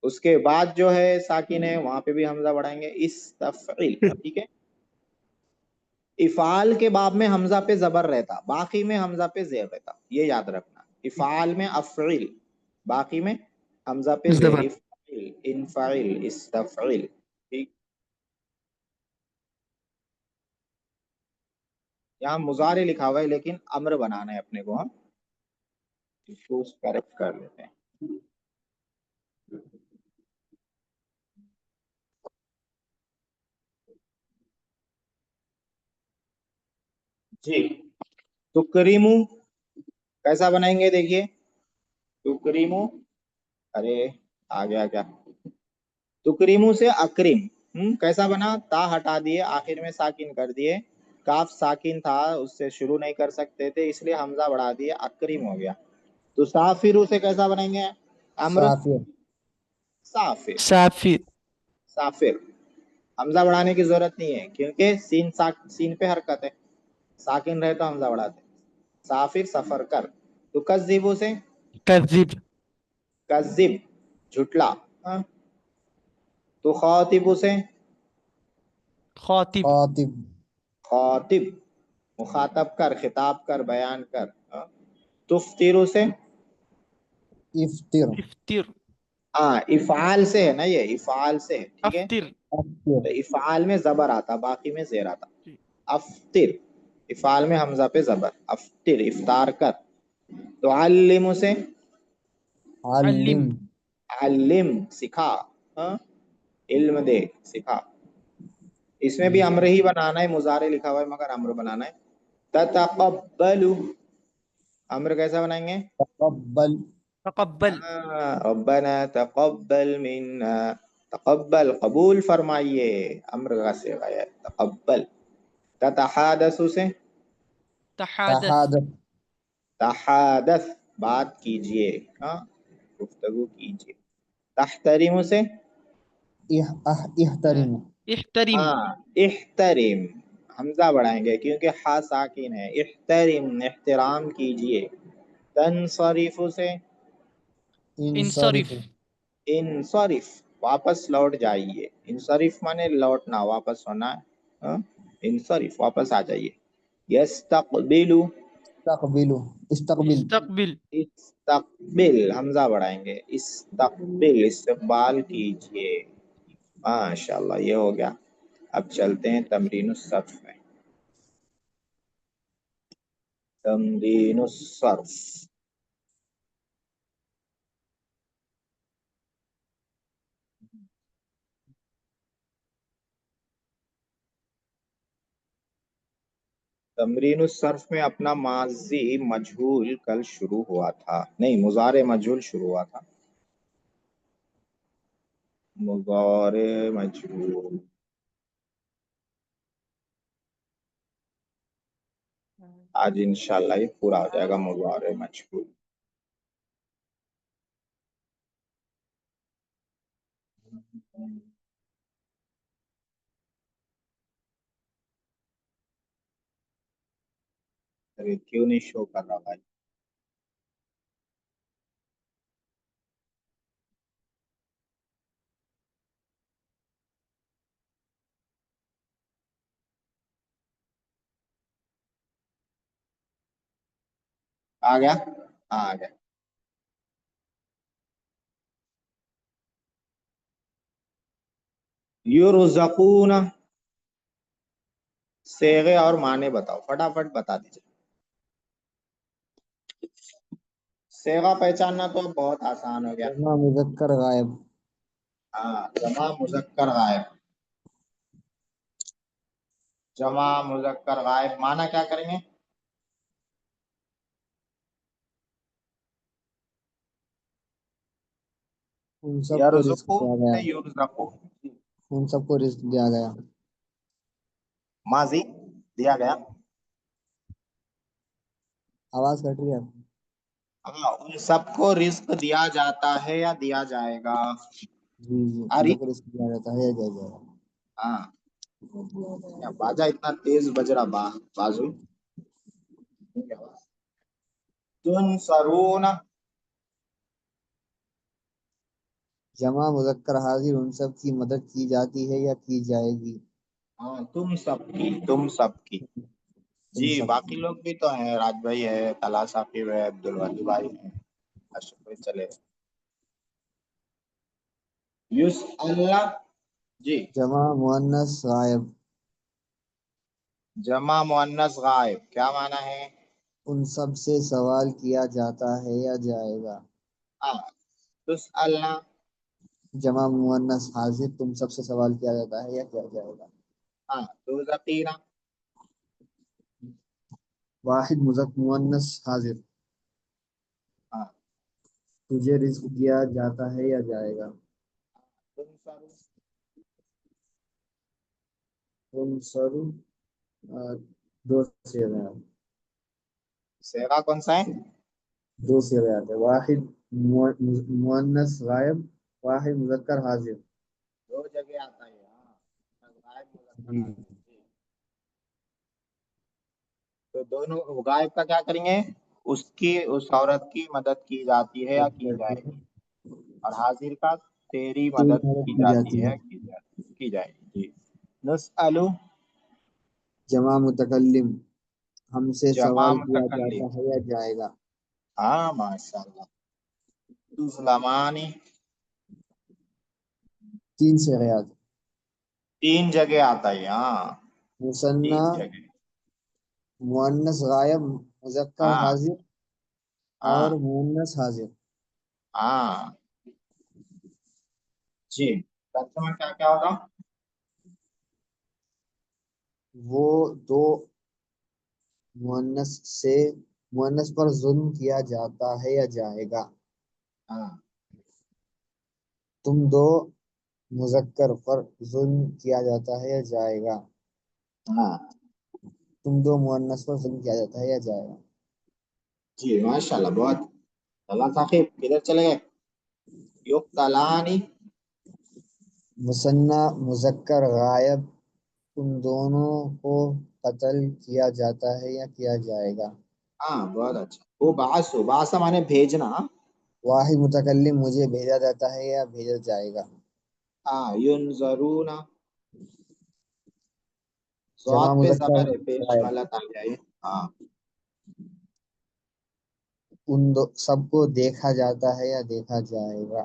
اس کے بعد جو ہے ساکن ہے, وہاں پہ بھی حمزہ بڑھائیں گے, استفعل. ٹھیک ہے, افعال کے باب میں حمزہ پہ زبر رہتا, باقی میں حمزہ پہ زیر رہتا, یہ یاد رکھنا. افعال میں افعل, باقی میں حمزہ پہ زیر. زبر. افعل, انفعل, استفعل. ٹھیک, یہاں مضارع لکھا ہوا ہے لیکن امر بنانا ہے اپنے کو. ہم اس کو کریکٹ کر لیتے ہیں. جی, تکریمو کیسا بنائیں گے, دیکھیے تکریمو, ارے آ گیا کیا, تکریمو سے اکریم. کیسا بنا, تا ہٹا دیے, آخر میں ساکن کر دیے, کاف ساکن تھا اس سے شروع نہیں کر سکتے تھے, اس لیے حمزہ بڑھا دیے, اکریم ہو گیا. تو سافرو سے کیسا بنائیں گے, امر سافر سافر, سافر. سافر. حمزہ بڑھانے کی ضرورت نہیں ہے کیونکہ سین پہ حرکت ہے, ساکن رہے تو حمزہ بڑھاتے. سافر سفر کر. تو کذبو سے کذب. کذب جھٹلا. تو خاطب سے خاطب. خاطب خاطب مخاطب کر, خطاب کر, بیان کر. تفتر سے افطر افطر. ہاں, افعال سے ہے نا, یہ افعال سے ہے. ٹھیک ہے, افطر. افطر تو افعال میں زبر آتا, باقی میں زیر آتا. جی. افطر, افعال میں حمزہ پہ زبر, افطر افطار کر. تو علم سے علم. علم अल्लिम सिखा, हाँ? इल्म दे, सिखा। इसमें भी अम्र ही बनाना है, मुजारे लिखा हुआ है मगर अम्र बनाना है। ततक़ब्बलु, अम्र कैसा बनाएंगे? तक़ब्बल, तक़ब्बल, रब्बना तक़ब्बल मिन्ना, तक़ब्बल कबूल फरमाइए, अम्र का सिगा है तक़ब्बल। ततहादसु से तहादस, तहादथ, तहादस, बात कीजिए, हाँ, गुफ्तगू कीजिए। तहतरिमु से इहतरिम, इहतरिम, हाँ, इहतरिम, हमजा बढ़ाएंगे क्योंकि हा साकिन है। इहतरिम, एहतराम कीजिए। तनसरिफु से इंसरिफ, इंसरिफ, इनसरिफ, वापस लौट जाइए। इनसरिफ माने लौटना, वापस होना है, हाँ? इनसरिफ, वापस आ जाइए। यस्तकबिलु, इस्तकबिलु, इस्तकबिल, इस्तकबिल, इस्तकबिल, हमजा बढ़ाएंगे। इस्तकबिल, इस्तकबाल कीजिए। माशाल्लाह, ये हो गया। अब चलते हैं तमरीनुस सर्फ में। तमरीनुस सर्फ, तमरीनुस सर्फ में अपना माजी मजहूल कल शुरू हुआ था, नहीं, मुजारे मजहूल शुरू हुआ था। मुजारे मजहूल, आज इंशाल्लाह ये पूरा हो जाएगा मुजारे मजहूल। अरे क्यों नहीं शो कर रहा भाई? आ गया, हाँ, आ गया। युरज़क़ून, सेगे और माने बताओ, फटाफट बता दीजिए। सेगा पहचानना तो बहुत आसान हो गया। जमा मुज़क्कर गायब, हाँ, जमा मुज़क्कर गायब, जमा मुज़क्कर गायब माना क्या करेंगे? उन सबको रिस्क यरज़ुक़ु दिया गया, से युरज़क़ु, उन सबको रिस्क दिया गया, माजी दिया गया। आवाज कट रही है। हाँ, उन सबको रिस्क दिया जाता है या दिया जाएगा। जी जी, आ उन रही? सबको रिस्क दिया जाता है या दिया जाएगा। हाँ, क्या बाजा इतना तेज बज रहा, बाजू तुन सरून, जमा मुज़क्कर हाजिर, उन सब की मदद की जाती है या की जाएगी। हाँ, तुम सबकी, तुम सबकी। उन जी, सब बाकी की, लोग भी तो हैं, राज भाई है, तला साकिब है, अब्दुल वली भाई है, अशरफ भाई चले। यूस अल्लाह, जी, जमा मुअन्नस गायब, जमा मुअन्नस गायब क्या माना है? उन सब से सवाल किया जाता है या जाएगा। हाँ, तुस अल्लाह, जमा मुअन्नस हाजिर, तुम सबसे सवाल किया जाता है या किया जाएगा। हाँ, तू जकीना, वाहिद मुअन्नस हाजिर, हाँ, तुझे रिस्क दिया जाता है या जाएगा। तुम सरू, तुम सरू, दो से सेगा कौन सा है? दो सिरे आते हैं। वाहिद मुअन्नस गायब, वाहिद मुज़क्कर हाजिर। दो जगह आता है, हाँ, गायब मुज़क्कर जी, हाजिर, जी। तो दोनों गायब का क्या करेंगे? उसकी, उस औरत की मदद की जाती है या की जाएगी, और हाजिर का तेरी तेरी मदद मदद की की जाती जाती है। है, की जाएगी, जी। नस्अलु, जमा मुतकल्लिम, हमसे जमा सवाल किया मुतकल्लिम, जाता है या जाएगा। हाँ, माशाल्लाह। तुज़लमानी, तीन से गयात, तीन जगह आता है, हाँ, मुसन्ना, तीन जगह, मुअन्नस गायब, मुज़क्कर हाँ, हाजिर और हाँ, मुअन्नस हाजिर। हाँ, जी, तर्जुमा क्या क्या होगा? वो दो मुअन्नस पर जुल्म किया जाता है या जाएगा। हाँ तुम दो मुजक्कर पर जुल्म किया जाता है या जाएगा। हाँ तुम दो मुअन्नस पर जुल्म किया जाता है या जाएगा। जी, माशाल्लाह, बहुत। अल्लाह साकिब किधर चले गए? युक्तलानी। मुसन्ना मुजक्कर गायब, उन दोनों को कत्ल किया जाता है या किया जाएगा। हाँ, बहुत अच्छा। वो बासु, बासा माने भेजना। वाहिद मुतकल्लिम, मुझे भेजा जाता है या भेजा जाएगा। हाँ, युनजरूना। जमा स्वाद पे मुजक्कर जबर है, पेश गायब, गलत आ जाए। हाँ उन दो सबको देखा जाता है या देखा जाएगा।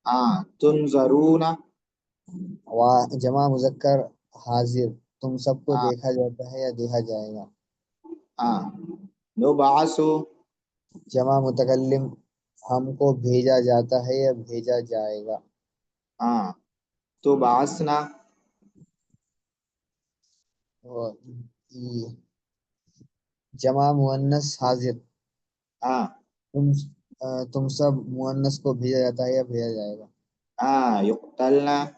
हाँ, तुनजरूना। जमा मुजक्कर हाजिर, तुम सबको हाँ देखा जाता है या देखा जाएगा। हाँ, नुबासु। जमा मुतकल्लिम, हमको भेजा जाता है या भेजा जाएगा। हाँ, तुबासना। और ये जमा मुअन्नस हाजिर, हाँ तुम सब मुअन्नस को भेजा जाता है या भेजा जाएगा। हाँ, युक्तलना।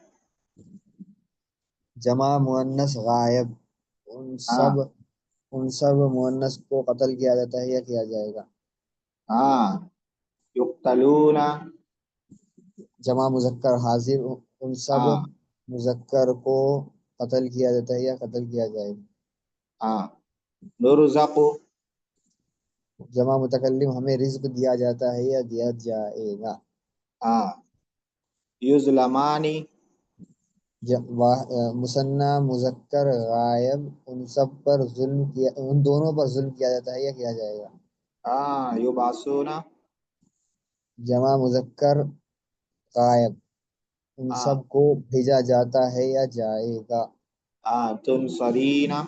जमा मुअन्नस गायब, उन सब हाँ उन सब मुअन्नस को कत्ल किया जाता है या किया जाएगा। हाँ, युक्तलूना। जमा मुजक्कर हाजिर, उन सब हाँ मुजक्कर को कत्ल किया जाता है या कत्ल किया जाएगा। हाँ, नुरज़क़ु। जमा मुतकल्लिम, हमें रिज्क दिया जाता है या दिया जाएगा। हाँ, युज़लमानी। मुसन्ना मुजक्कर गायब, उन दोनों पर जुल्म किया जाता है या किया जाएगा। हाँ, युबासूना। जमा मुजक्कर गायब, उन हाँ सब को भेजा जाता है या जाएगा। हाँ, तुनसरीना।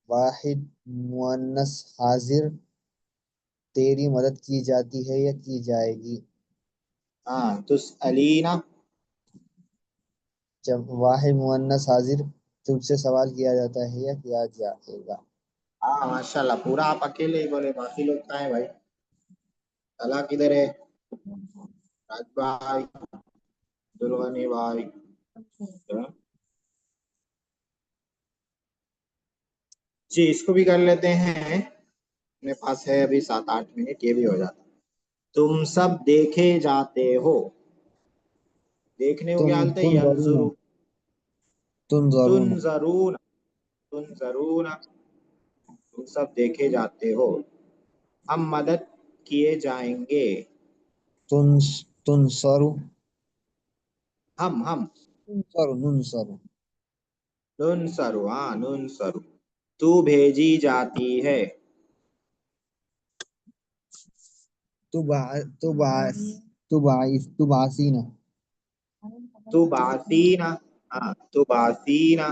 वाहिद मुअन्नस हाजिर, तेरी मदद की जाती है या की जाएगी। हाँ, तुसअलीना। जब वाहिद मुअन्नस हाजिर, तुझसे सवाल किया जाता है या किया जाएगा। हाँ, माशाल्लाह, पूरा आप अकेले ही बोले, बाकी लोग कहाँ है भाई? तला किधर है? राज भाई, दुल्हनी भाई। हाँ? जी, इसको भी कर लेते हैं। अपने पास है अभी 7-8 मिनट, ये भी हो जाता। तुम सब देखे जाते हो। देखने को क्या हालत है? तुम जरूर यंजुरू। तुम तुन जरूर जरूर। तुन जरूर। तुम सब देखे जाते हो। हम मदद किए जाएंगे। तुम तुम सरू हम। तुम सरू नुन सरू। नुन सरू, हाँ, नुन सरू। तू भेजी जाती है। तू बा तू बा तू बाईस तू बासीना। तू बासीना। हाँ, तू बासीना।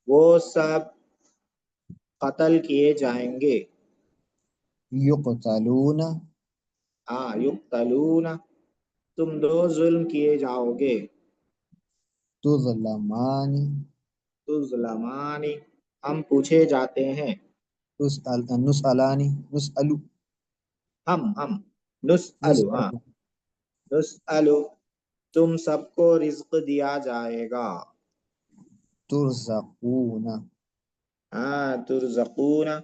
वो सब कत्ल किए जाएंगे। युक़तलूना, हाँ, युक्तलूना। तुम दो जुल्म किए जाओगे। तुज़लमानी, तुज़लमानी। हम पूछे जाते हैं। नुसअलानी, नुसअलु, हम नुस्अलु, हाँ, नुसअलु, नुस्अलु। तुम सबको रिज्क दिया जाएगा। तुरज़क़ूना, हाँ, तुरज़क़ूना।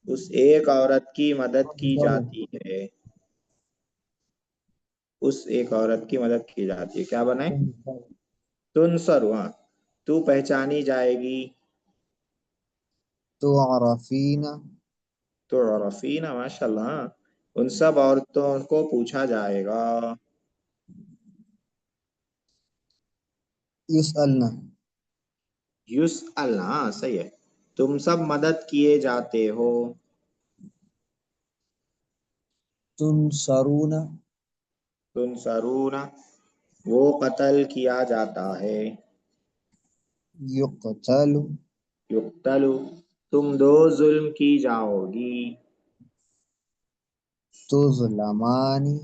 उस एक औरत की मदद की तुनसरू, जाती है। उस एक औरत की मदद की जाती है, क्या बनाए? तुनसरू, तुनसर, हाँ। तू पहचानी जाएगी। तुअरफ़ीना, तो रफीना, माशाल्लाह, हाँ। उन सब औरतों को पूछा जाएगा। युसअलना, युसअल, हाँ, सही है। तुम सब मदद किए जाते हो। तुनसरूना, तुनसरूना। वो कत्ल किया जाता है। युक़तलु, युक्तलु। तुम दो जुल्म की जाओगी। तुज़लमानी,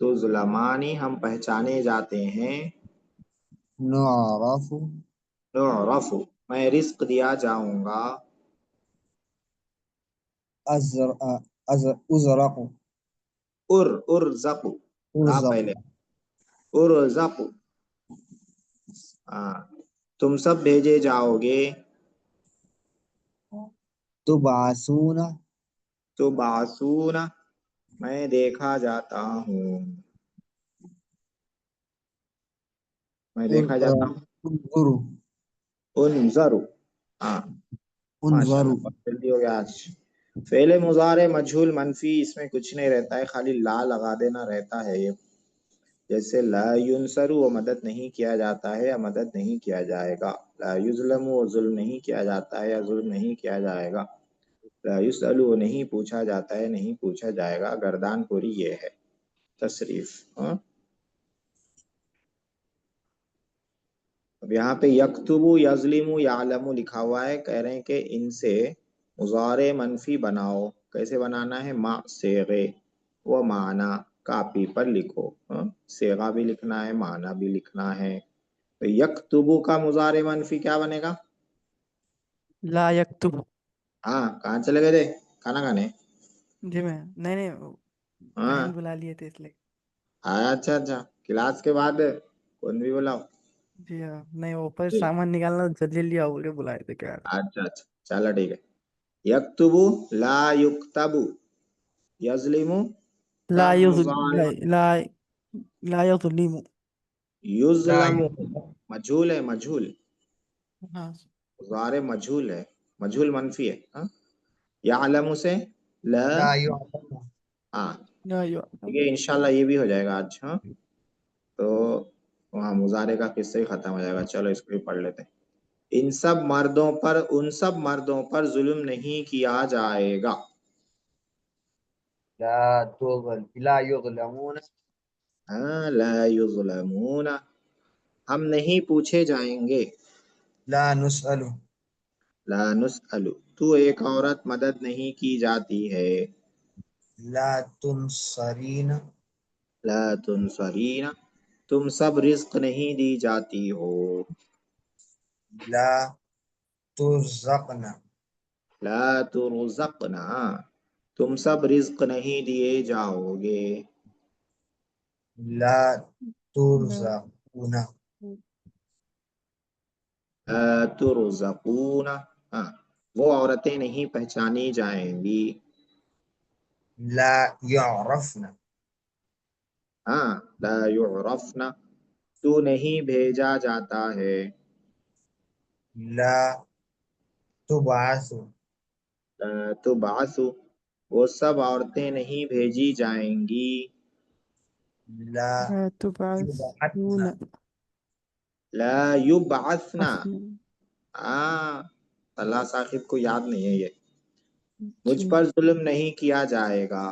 تو ظلمانی ہم پہچانے جاتے ہیں، نعرف نعرف میں رزق دیا جاؤں گا، ازرق ارزق را ارزق پہلے ارزق ہاں تم سب بھیجے جاؤ گے، تبعثون تو باسون میں دیکھا جاتا ہوں، میں دیکھا جاتا ہوں، انظروا انظر ہاں ماشاء اللہ انظروا بہت جلدی ہو گیا آج۔ فعل مضارع مجہول منفی، اس میں کچھ نہیں رہتا ہے، خالی لا لگا دینا رہتا ہے یہ، جیسے لا ینصر وہ مدد نہیں کیا جاتا ہے یا مدد نہیں کیا جائے گا، لا یظلم وہ ظلم نہیں کیا جاتا ہے یا ظلم نہیں کیا جائے گا، لا یسأل وہ نہیں پوچھا جاتا ہے نہیں پوچھا جائے گا، گردان پوری یہ ہے تصریف۔ اب یہاں پہ یکتبو یظلم یعلم لکھا ہوا ہے، کہہ رہے ہیں کہ ان سے مضارع منفی بناؤ، کیسے بنانا ہے، ما صیغے و معنی کاپی پر لکھو، صیغہ بھی لکھنا ہے معنی بھی لکھنا ہے۔ تو یکتبو کا مضارع منفی کیا بنے گا؟ لا یکتب، ہاں کہاں چلے گئے تھے کھانا کھانے؟ جی میں نہیں ہاں بہن بلا لیے تھے اس لیے۔ اچھا اچھا، کلاس کے بعد کون بھی بلاؤ؟ جی ہاں، نہیں اوپر سامان نکالنا جلدی جلدی آؤ کے بلائے تھے کیا۔ اچھا اچھا چلو ٹھیک ہے، یکتبو لا یکتبو، یظلم لا کا یظلم، مضارع لا یظلم، یظلم مجھول ہے، مجھول ہاں مضارع مجھول ہے، مجھول منفی ہے، یعلم سے لا لا يعلم ہاں لا ٹھیک یعلم، ہے انشاءاللہ یہ بھی ہو جائے گا آج۔ ہاں تو وہاں مضارع کا قصہ ہی ختم ہو جائے گا، چلو اس کو بھی پڑھ لیتے ہیں۔ ان سب مردوں پر ظلم نہیں کیا جائے گا، لا يظلمون لا یظلمون ہم نہیں پوچھے جائیں گے، لا نسأل لا نسأل تو ایک عورت مدد نہیں کی جاتی ہے، لا تنصرين لا تنصرین تم سب رزق نہیں دی جاتی ہو، لا ترزقن لا ترزقنا تم سب رزق نہیں دیے جاؤ گے، لا لا ترزقون لا ترزقون ہاں وہ عورتیں نہیں پہچانی جائیں گی، لا يعرفن ہاں لا يعرفن تو نہیں بھیجا جاتا ہے، لا تبعث لا تبعث وہ سب عورتیں نہیں بھیجی جائیں گی، لا تبعثون، يبعثن لا يبعثن اللہ صاحب کو یاد نہیں ہے یہ، مجھ جی پر ظلم نہیں کیا جائے گا،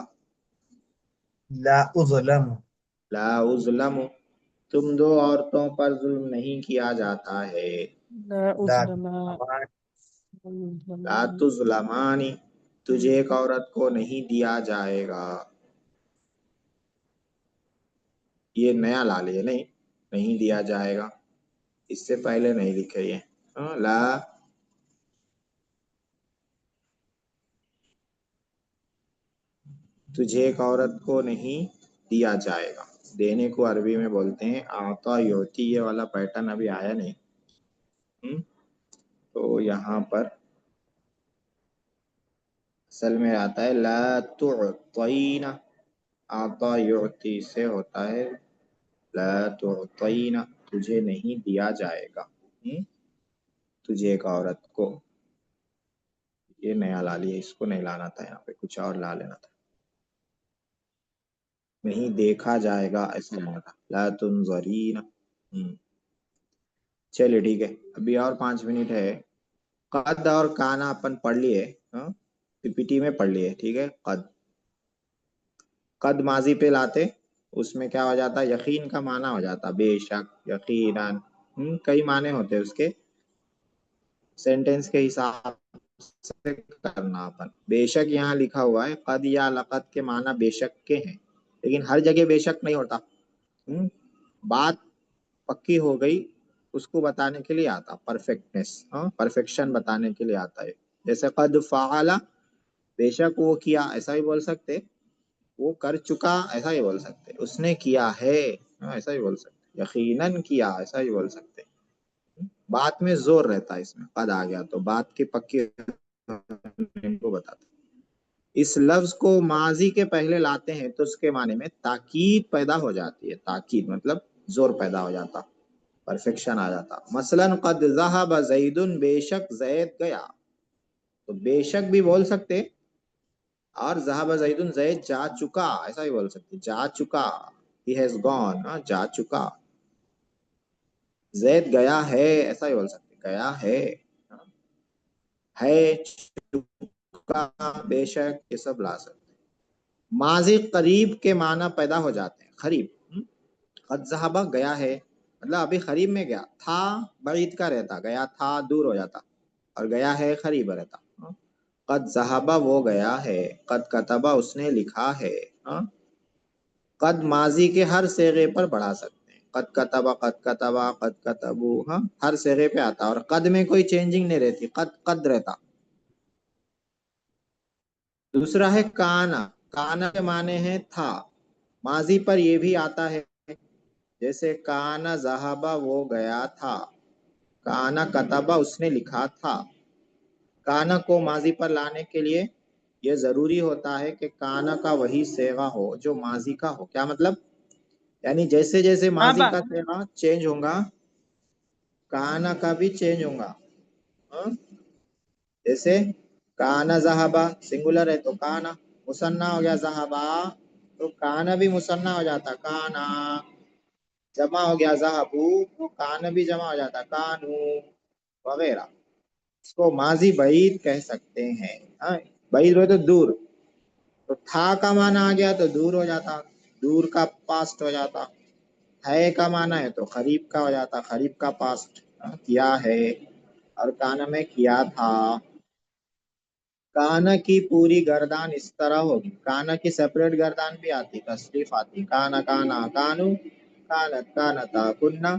لا أظلم لا اظلم تم دو عورتوں پر ظلم نہیں کیا جاتا ہے، لا لا أظلم، لا تظلمانی تجھے ایک عورت کو نہیں دیا جائے گا، یہ نیا لا لیے نہیں دیا جائے گا، اس سے پہلے نہیں لکھے یہ، لا تجھے ایک عورت کو نہیں دیا جائے گا، دینے کو عربی میں بولتے ہیں اعطا یعطی، یہ والا پیٹرن ابھی آیا نہیں، تو یہاں پر اصل میں آتا ہے لا تعطین، اعطا یعطی سے ہوتا ہے لا تعطین تجھے نہیں دیا جائے گا، تجھے ایک عورت کو، یہ نیا لا لیا، اس کو نہیں لانا تھا، یہاں پہ کچھ اور لا لینا تھا، نہیں دیکھا جائے گا ایسا لینا تھا، لا تنظرین۔ چلیے ٹھیک ہے، ابھی اور 5 منٹ ہے، قد اور کانا اپن پڑھ لیے، پی پی ٹی میں پڑھ لیے، ٹھیک ہے، قد ماضی پہ لاتے اس میں کیا ہو جاتا، یقین کا معنی ہو جاتا، بے شک، یقیناً، کئی معنی ہوتے اس کے، سینٹینس کے حساب سے کرنا اپن، بے شک یہاں لکھا ہوا ہے قد یا لقد کے معنی بے شک کے ہیں، لیکن ہر جگہ بے شک نہیں ہوتا. بات پکی ہو گئی اس کو بتانے کے لیے آتا پرفیکٹنس، پرفیکشن بتانے کے لیے آتا ہے. جیسے قد فعل، بے شک وہ کیا، ایسا بھی بول سکتے. وہ کر چکا، ایسا ہی بول سکتے. اس نے کیا ہے، ایسا ہی بول سکتے. یقیناً کیا، ایسا ہی بول سکتے. بات میں زور رہتا ہے. اس میں قد آ گیا تو بات کی پکی کو بتاتا. اس لفظ کو ماضی کے پہلے لاتے ہیں تو اس کے معنی میں تاکید پیدا ہو جاتی ہے. تاکید مطلب زور پیدا ہو جاتا، پرفیکشن آ جاتا. مثلا قد ذهب زید، بے شک زید گیا. تو بے شک بھی بول سکتے، اور ذهب زید، زید جا چکا، ایسا بھی بول سکتے. جا چکا، he has gone، جا چکا. زید گیا ہے، ایسا بھی بول سکتے. گیا ہے چکا، بے شک، یہ سب لا سکتے. ماضی قریب کے معنی پیدا ہو جاتے ہیں. قریب، قد ذهب گیا ہے، مطلب ابھی قریب میں گیا. تھا بعید کا رہتا، گیا تھا دور ہو جاتا، اور گیا ہے قریب رہتا. قد ذهب وہ گیا ہے. قد کتب اس نے لکھا ہے. قد ماضی کے ہر صیغے پر بڑھا سکتے ہیں. قد کتب، قد کتبا، قد کتبو، ہر صیغے پہ آتا. اور قد میں کوئی چینجنگ نہیں رہتی، قد رہتا. دوسرا ہے کانا. کانا کے معنی ہے تھا. ماضی پر یہ بھی آتا ہے، جیسے کانا ذہبا وہ گیا تھا. کانا کتبا اس نے لکھا تھا. کانا کو ماضی پر لانے کے لیے یہ ضروری ہوتا ہے کہ کانا کا وہی صیغہ ہو جو ماضی کا ہو. کیا مطلب؟ یعنی جیسے جیسے ماضی کا صیغہ چینج ہوگا، کانا کا بھی چینج ہوگا. جیسے کانا ذہبا سنگولر ہے تو کانا، مثنیٰ ہو گیا ذہبا تو کانا بھی مثنیٰ ہو جاتا کانا. جمع ہو گیا ذہبو تو کانا بھی جمع ہو جاتا کانو وغیرہ. اس کو ماضی بعید کہہ سکتے ہیں. بعید ہو تو دور. تو تھا کا معنی آ گیا تو دور ہو جاتا، دور کا پاسٹ ہو جاتا. ہے کا معنی ہے تو قریب کا ہو جاتا، قریب کا پاسٹ. کیا ہے، اور کانا میں کیا تھا. کانا کی پوری گردان اس طرح ہوگی. کانا کی سیپریٹ گردان بھی آتی، تصریف آتی. کانا کانا کانو، کانت کانتا کننا،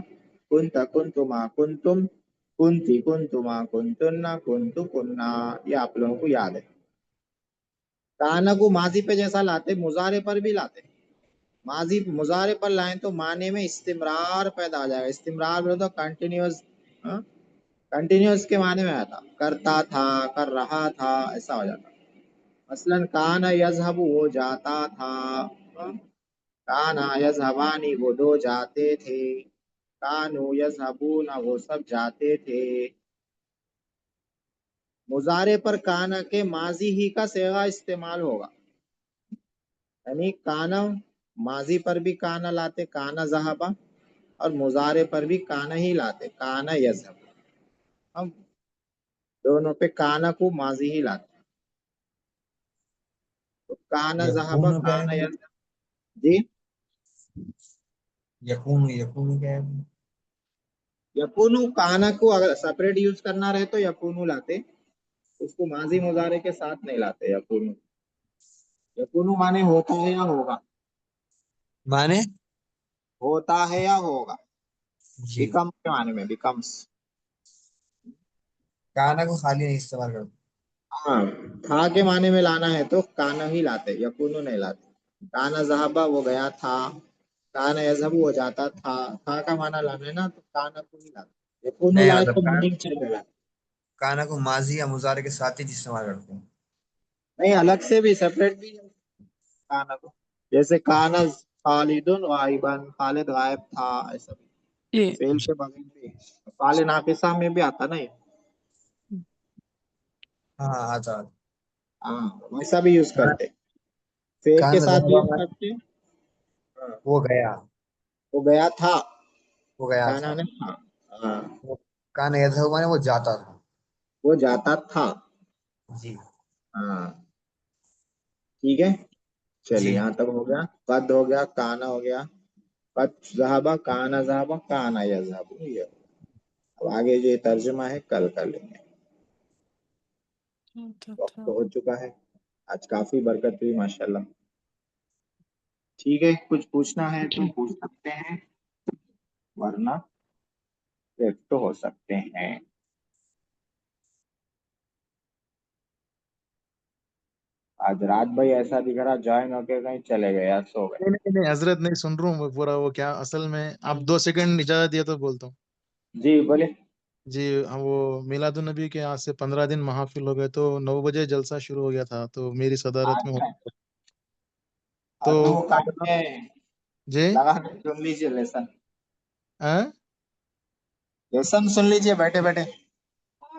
کنتا کنتما کنتم، کنتی کنتما کنتن، کنتو کننا. یہ آپ لوگوں کو یاد ہے. کانا کو ماضی پہ جیسا لاتے مضارع پر بھی لاتے. ماضی مضارع پر لائیں تو معنی میں استمرار پیدا ہو جائے گا. استمرار بولے تو کنٹینیوس، کنٹینیوس کے معنی میں آتا. کرتا تھا، کر رہا تھا، ایسا ہو جاتا. مثلا کانا یذهب وہ جاتا تھا. کانا یذهبانی وہ دو جاتے تھے. کانو یذهبون وہ سب جاتے تھے. مضارع پر کانا کے ماضی ہی کا صیغہ استعمال ہوگا. یعنی کانا ماضی پر بھی کانا لاتے، کانا ذهبا، اور مضارع پر بھی کانا ہی لاتے، کانا یذهب. ہم دونوں پہ کانا کو ماضی ہی لاتے. تو کانا ذهبا، یکون کیا کانا ہے؟ یذهب. جی، یکون کیا ہے؟ یکونو کانا کو اگر سپریٹ یوز کرنا رہے تو یکونو لاتے، اس کو ماضی مضارع کے ساتھ نہیں لاتے. یکونو، یکونو مانے ہوتا ہے یا ہوگا، مانے ہوتا ہے یا ہوگا. جی. بیکم کے معنی میں بیکمس. کانا کو خالی نہیں استعمال کرتے. ہاں، تھا کے معنی میں لانا ہے تو کانا ہی لاتے، یکونو نہیں لاتے. کانا ذہبا وہ گیا تھا، کانا یذهب وہ جاتا تھا. تھا کا معنی لانا ہے نا تو کانا کو ہی لاتے. یکونو نہیں لائے مطلب تو میننگ چینج ہو جاتا. کانا کو ماضی یا مضارع کے ساتھ ہی استعمال کرتے ہیں. نہیں، الگ سے بھی سپریٹ بھی کانا کو. جیسے کانا خالد غائبا، خالد غائب تھا، ایسا بھی یہ فعل کے بغیر بھی. فعل ناقصہ میں بھی آتا نا یہ. ہاں آتا. ہاں، ویسا بھی یوز کرتے، فعل کے کانا ساتھ بھی یوز ذہبا کرتے. ہاں، وہ گیا، وہ گیا تھا، وہ گیا کانا تھا. نے تھا. ہاں، کانا یذهب مانے وہ جاتا تھا. وہ جاتا تھا. جی ہاں، ٹھیک ہے. چلیے جی. یہاں تک ہو گیا. قد ہو گیا، کانا ہو گیا. قد ذهب، کانا ذهب، کانا یذهب. اب آگے جو ترجمہ ہے کل کر لیں گے. وقت تو ہو چکا ہے. آج کافی برکت ہوئی ماشاءاللہ. ٹھیک ہے، کچھ پوچھنا ہے تو پوچھ سکتے ہیں، ورنہ لیفٹ ہو سکتے ہیں۔ آج رات بھائی ایسا دکھ رہا جوائن ہو کے کہیں چلے گئے یا سو گئے۔ نہیں نہیں نہیں حضرت نہیں سن رہا ہوں میں پورا، وہ کیا اصل میں آپ 2 سیکنڈ اجازت دیا تو بولتا ہوں۔ جی بولے۔ جی وہ میلاد النبی کے آج سے 15 دن محافل ہو گئے، تو 9 بجے جلسہ شروع ہو گیا تھا، تو میری صدارت میں اچھا، تو اور وہ کام ہے جی لگا کے سن لیجیے لیسن، ہاں لیسن سن لیجیے بیٹھے بیٹھے۔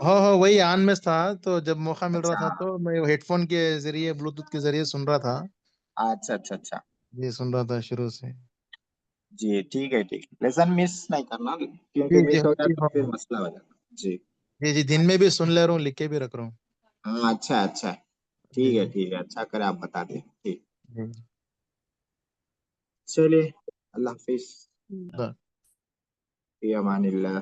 ہاں وہی آن میں تھا، تو جب موقع مل رہا اچھا تھا تو میں ہیڈ فون کے ذریعے بلوٹوتھ کے ذریعے سن رہا تھا۔ اچھا اچھا اچھا، جی سن رہا تھا شروع سے۔ جی ٹھیک ہے ٹھیک ہے، لیسن مس نہیں کرنا کیونکہ جی جی مس ہو گیا جی تو ہاں پھر مسئلہ ہو جاتا۔ جی جی جی دن میں بھی سن لے رہا ہوں، لکھ کے بھی رکھ رہا ہوں۔ ہاں اچھا اچھا، ٹھیک جی ہے ٹھیک ہے، اچھا کرے آپ بتا دیں، ٹھیک۔ جی چلیے، اللہ حافظ، جی فی امان اللہ۔